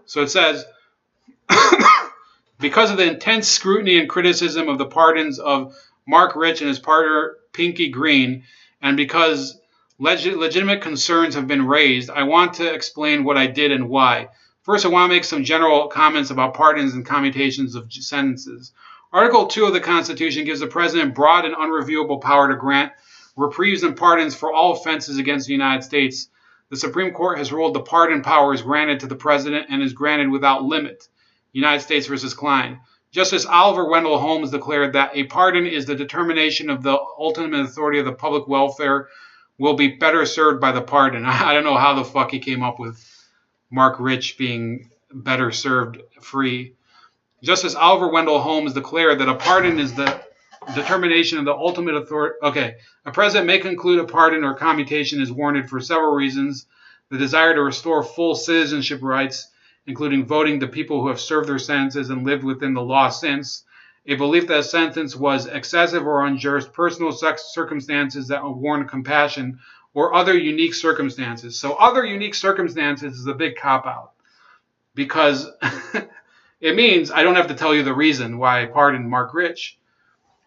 [SPEAKER 1] So it says, because of the intense scrutiny and criticism of the pardons of Mark Rich and his partner Pinky Green, and because legitimate concerns have been raised, I want to explain what I did and why. First, I want to make some general comments about pardons and commutations of sentences. Article 2 of the Constitution gives the President broad and unreviewable power to grant reprieves and pardons for all offenses against the United States. The Supreme Court has ruled the pardon power is granted to the President and is granted without limit. United States versus Klein. Justice Oliver Wendell Holmes declared that a pardon is the determination of the ultimate authority of the public welfare will be better served by the pardon. I don't know how the fuck he came up with Mark Rich being better served free. Justice Oliver Wendell Holmes declared that a pardon is the determination of the ultimate authority. Okay, a president may conclude a pardon or commutation is warranted for several reasons. The desire to restore full citizenship rights, including voting to people who have served their sentences and lived within the law since, a belief that a sentence was excessive or unjust, personal circumstances that warrant compassion, or other unique circumstances. So other unique circumstances is a big cop-out, because it means I don't have to tell you the reason why I pardoned Mark Rich.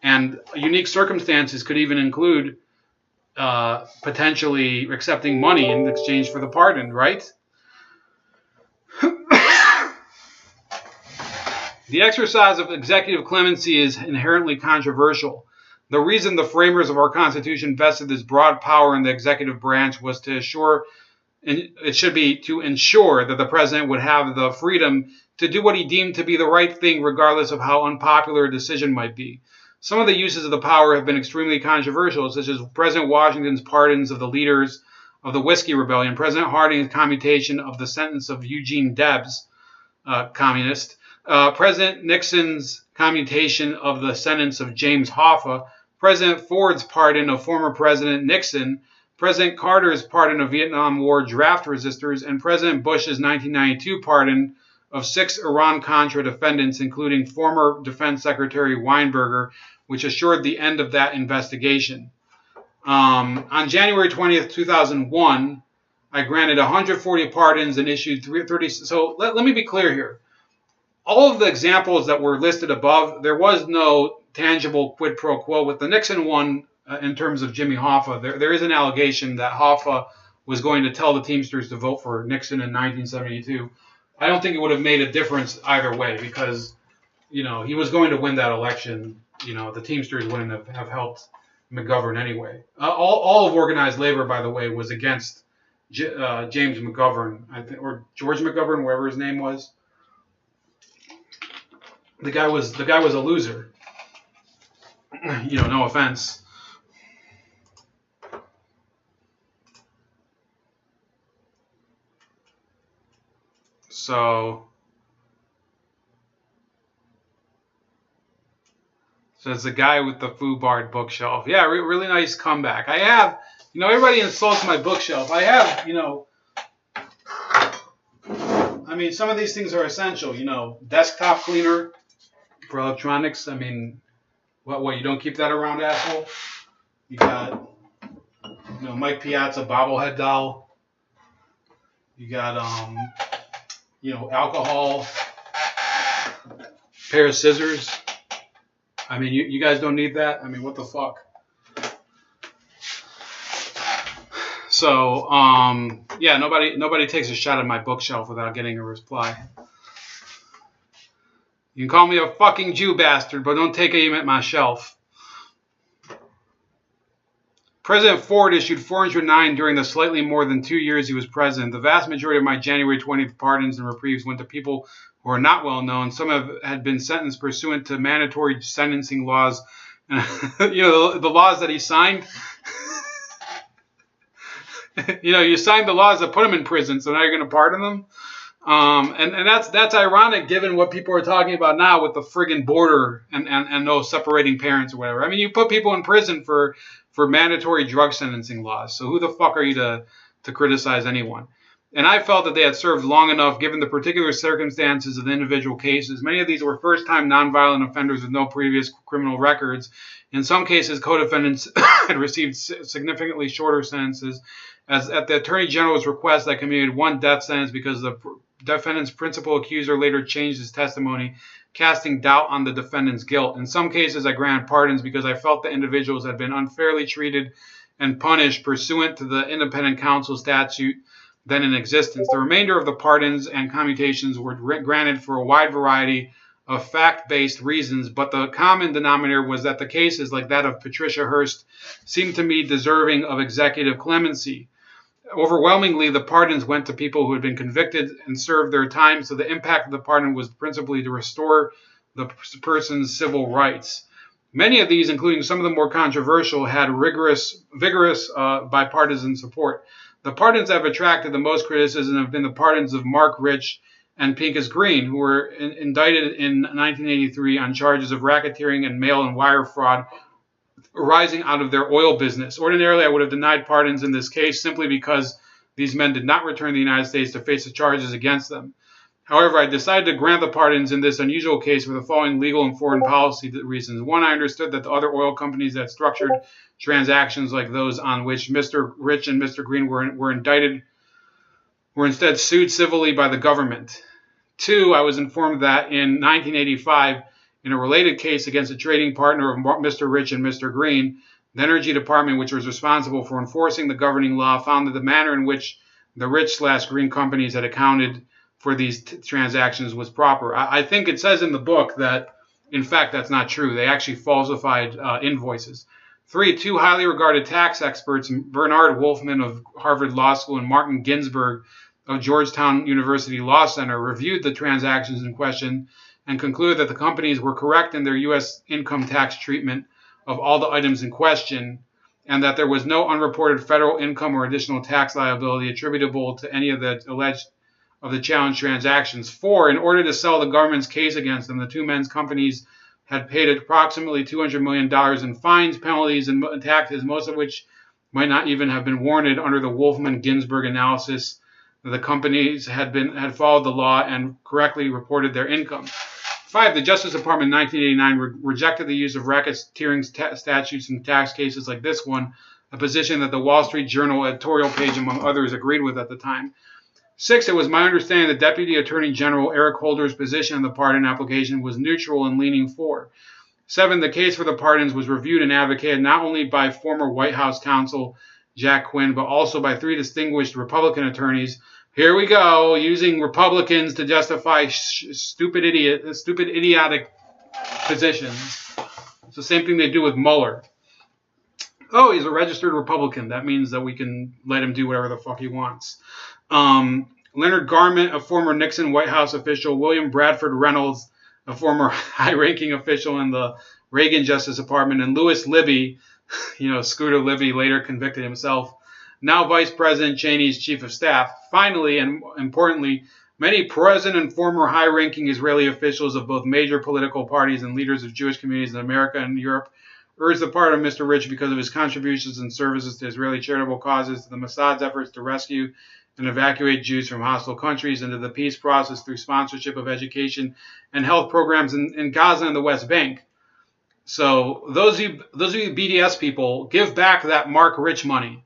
[SPEAKER 1] And unique circumstances could even include potentially accepting money in exchange for the pardon, right? The exercise of executive clemency is inherently controversial. The reason the framers of our Constitution vested this broad power in the executive branch was to ensure that the president would have the freedom to do what he deemed to be the right thing, regardless of how unpopular a decision might be. Some of the uses of the power have been extremely controversial, such as President Washington's pardons of the leaders of the Whiskey Rebellion, President Harding's commutation of the sentence of Eugene Debs, communist, President Nixon's commutation of the sentence of James Hoffa, President Ford's pardon of former President Nixon, President Carter's pardon of Vietnam War draft resistors, and President Bush's 1992 pardon of 6 Iran-Contra defendants, including former Defense Secretary Weinberger, which assured the end of that investigation. On January 20th, 2001, I granted 140 pardons and issued 30. So let me be clear here. All of the examples that were listed above, there was no tangible quid pro quo. With the Nixon one, in terms of Jimmy Hoffa, there is an allegation that Hoffa was going to tell the Teamsters to vote for Nixon in 1972. I don't think it would have made a difference either way, because, you know, he was going to win that election. You know, the Teamsters wouldn't have helped McGovern anyway. All of organized labor, by the way, was against James McGovern, I think, or George McGovern, whatever his name was. The guy was a loser. You know, no offense. So it's the guy with the foo-barred bookshelf. Yeah, really nice comeback. I have, you know, everybody insults my bookshelf. I have, you know, I mean, some of these things are essential. You know, desktop cleaner for electronics. I mean, what, you don't keep that around, asshole? You got, you know, Mike Piazza bobblehead doll. You got, you know, alcohol, pair of scissors. I mean, you guys don't need that? I mean, what the fuck? So, yeah, nobody takes a shot at my bookshelf without getting a reply. You can call me a fucking Jew bastard, but don't take aim at my shelf. President Ford issued 409 during the slightly more than 2 years he was president. The vast majority of my January 20th pardons and reprieves went to people who are not well known. Some had been sentenced pursuant to mandatory sentencing laws. You know, the laws that he signed. You know, you signed the laws that put him in prison, so now you're going to pardon them? And that's ironic given what people are talking about now with the friggin' border and no separating parents or whatever. I mean, you put people in prison for mandatory drug sentencing laws. So who the fuck are you to criticize anyone? and I felt that they had served long enough given the particular circumstances of the individual cases. Many of these were first-time nonviolent offenders with no previous criminal records. In some cases, co-defendants had received significantly shorter sentences. As at the Attorney General's request, I commuted one death sentence because the defendant's principal accuser later changed his testimony, casting doubt on the defendant's guilt. In some cases, I granted pardons because I felt the individuals had been unfairly treated and punished pursuant to the independent counsel statute then in existence. The remainder of the pardons and commutations were granted for a wide variety of fact-based reasons, but the common denominator was that the cases, like that of Patricia Hearst, seemed to me deserving of executive clemency. Overwhelmingly, the pardons went to people who had been convicted and served their time, so the impact of the pardon was principally to restore the person's civil rights. Many of these, including some of the more controversial, had vigorous bipartisan support. The pardons that have attracted the most criticism have been the pardons of Mark Rich and Pincus Green, who were indicted in 1983 on charges of racketeering and mail and wire fraud arising out of their oil business. Ordinarily, I would have denied pardons in this case simply because these men did not return to the United States to face the charges against them. However, I decided to grant the pardons in this unusual case for the following legal and foreign policy reasons. One, I understood that the other oil companies that structured transactions like those on which Mr. Rich and Mr. Green were indicted were instead sued civilly by the government. Two, I was informed that in 1985, in a related case against a trading partner of Mr. Rich and Mr. Green, the Energy Department, which was responsible for enforcing the governing law, found that the manner in which the Rich/Green companies had accounted for these transactions was proper. I think it says in the book that, in fact, that's not true. They actually falsified invoices. Three, two highly regarded tax experts, Bernard Wolfman of Harvard Law School and Martin Ginsburg of Georgetown University Law Center, reviewed the transactions in question and concluded that the companies were correct in their U.S. income tax treatment of all the items in question, and that there was no unreported federal income or additional tax liability attributable to any of the challenged transactions. Four, in order to sell the government's case against them, the two men's companies had paid approximately $200 million in fines, penalties, and taxes, most of which might not even have been warranted under the Wolfman-Ginsburg analysis. The companies had followed the law and correctly reported their income. Five, the Justice Department in 1989 rejected the use of racketeering statutes in tax cases like this one, a position that the Wall Street Journal editorial page, among others, agreed with at the time. Six, it was my understanding that Deputy Attorney General Eric Holder's position on the pardon application was neutral and leaning for. Seven, the case for the pardons was reviewed and advocated not only by former White House counsel Jack Quinn, but also by three distinguished Republican attorneys. Here we go, using Republicans to justify stupid, idiotic positions. It's the same thing they do with Mueller. Oh, he's a registered Republican. That means that we can let him do whatever the fuck he wants. Leonard Garment, a former Nixon White House official, William Bradford Reynolds, a former high-ranking official in the Reagan Justice Department, and Louis Libby, Scooter Libby, later convicted himself, now Vice President Cheney's chief of staff. Finally, and importantly, many present and former high-ranking Israeli officials of both major political parties and leaders of Jewish communities in America and Europe urged the pardon of Mr. Rich because of his contributions and services to Israeli charitable causes, to the Mossad's efforts to rescue and evacuate Jews from hostile countries, and to the peace process through sponsorship of education and health programs in Gaza and the West Bank. So those of you BDS people, give back that Mark Rich money,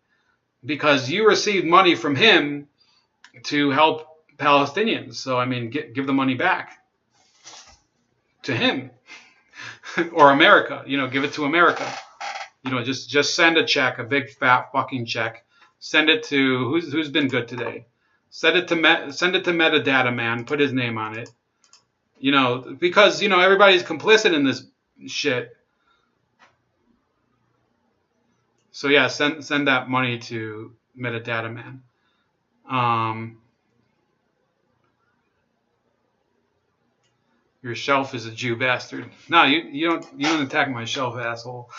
[SPEAKER 1] because you received money from him to help Palestinians. So, I mean, give the money back to him. Or America, give it to America. Just send a check, a big fat fucking check. Send it to who's been good today. Send it to Metadata Man. Put his name on it. Because everybody's complicit in this shit. So yeah, send that money to Metadata Man. Your shelf is a Jew bastard. No, you don't attack my shelf, asshole.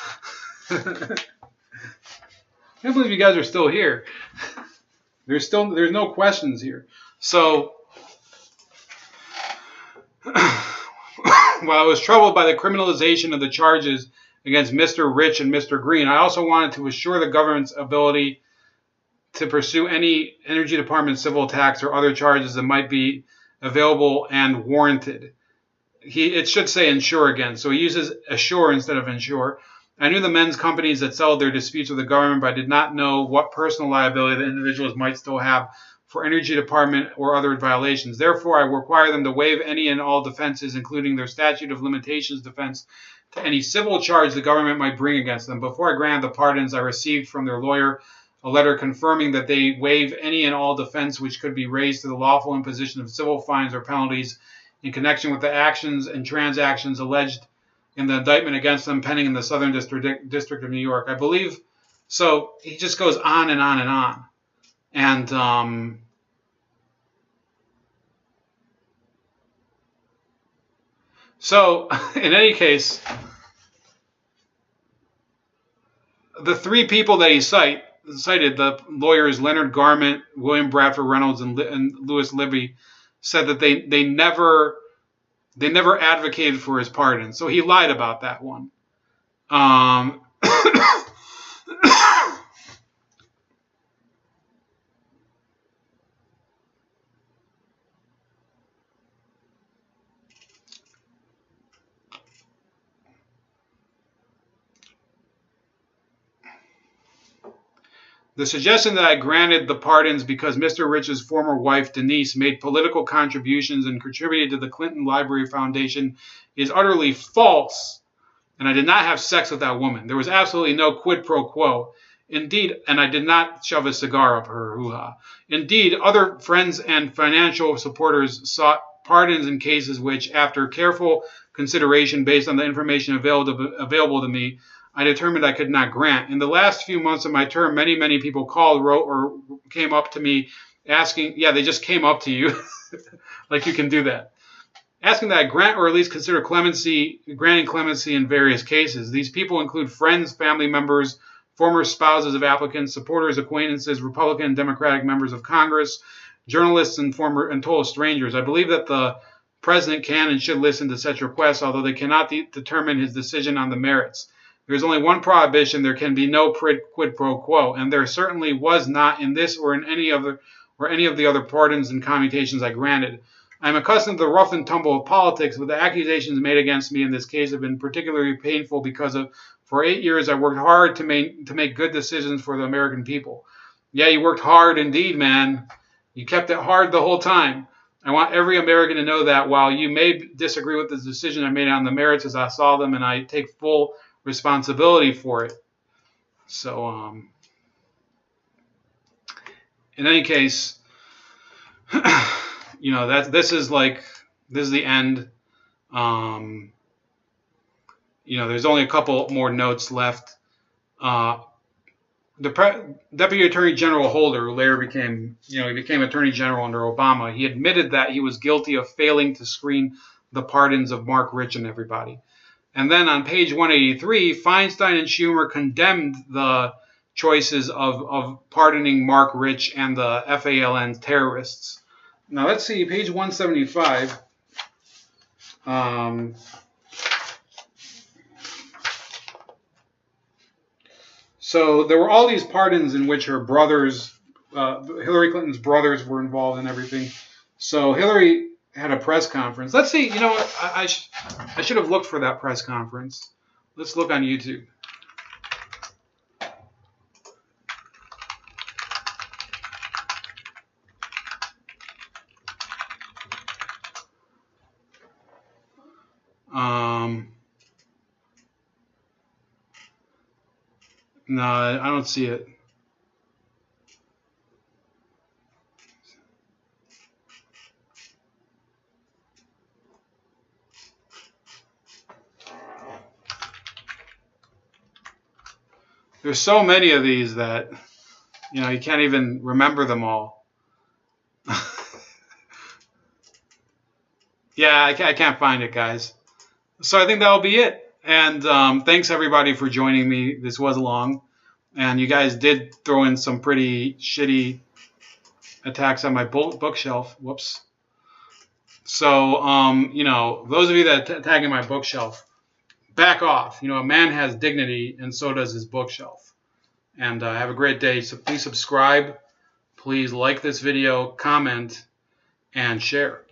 [SPEAKER 1] I can't believe you guys are still here. There's no questions here. So while I was troubled by the criminalization of the charges against Mr. Rich and Mr. Green, I also wanted to assure the government's ability to pursue any Energy Department civil attacks or other charges that might be available and warranted. It should say insure again, so he uses assure instead of insure. I knew the men's companies that settled their disputes with the government, but I did not know what personal liability the individuals might still have for Energy Department or other violations. Therefore, I require them to waive any and all defenses, including their statute of limitations defense, to any civil charge the government might bring against them. Before I granted the pardons, I received from their lawyer a letter confirming that they waive any and all defense which could be raised to the lawful imposition of civil fines or penalties in connection with the actions and transactions alleged in the indictment against them pending in the Southern District of New York. I believe, so he just goes on and on and on. And so in any case, the three people that he cited, the lawyers Leonard Garment, William Bradford Reynolds, and Louis Libby, said that they never advocated for his pardon. So he lied about that one. The suggestion that I granted the pardons because Mr. Rich's former wife, Denise, made political contributions and contributed to the Clinton Library Foundation is utterly false, and I did not have sex with that woman. There was absolutely no quid pro quo. Indeed, and I did not shove a cigar up her hoo-ha. Indeed, other friends and financial supporters sought pardons in cases which, after careful consideration based on the information available to me, I determined I could not grant. In the last few months of my term, many people called, wrote, or came up to me asking, yeah, they just came up to you, like you can do that, asking that I grant or at least consider granting clemency in various cases. These people include friends, family members, former spouses of applicants, supporters, acquaintances, Republican and Democratic members of Congress, journalists, and total strangers. I believe that the President can and should listen to such requests, although they cannot determine his decision on the merits. There is only one prohibition: there can be no quid pro quo, and there certainly was not in this or in any of the other pardons and commutations I granted. I am accustomed to the rough and tumble of politics, but the accusations made against me in this case have been particularly painful because for 8 years I worked hard to make good decisions for the American people. Yeah, you worked hard indeed, man. You kept it hard the whole time. I want every American to know that while you may disagree with the decision I made on the merits as I saw them, and I take full responsibility for it. So, in any case, this is the end. There's only a couple more notes left. The Deputy Attorney General Holder, who later became Attorney General under Obama, he admitted that he was guilty of failing to screen the pardons of Mark Rich and everybody. And then on page 183, Feinstein and Schumer condemned the choices of pardoning Mark Rich and the FALN terrorists. Now let's see, page 175. So there were all these pardons in which her brothers, Hillary Clinton's brothers, were involved in everything. So Hillary had a press conference. Let's see. You know what? I should have looked for that press conference. Let's look on YouTube. No, I don't see it. There's so many of these that, you can't even remember them all. Yeah, I can't find it, guys. So I think that'll be it. And thanks, everybody, for joining me. This was long. And you guys did throw in some pretty shitty attacks on my bookshelf. Whoops. So, those of you that attack in my bookshelf, back off. A man has dignity, and so does his bookshelf. And have a great day. So please subscribe. please like this video, comment, and share.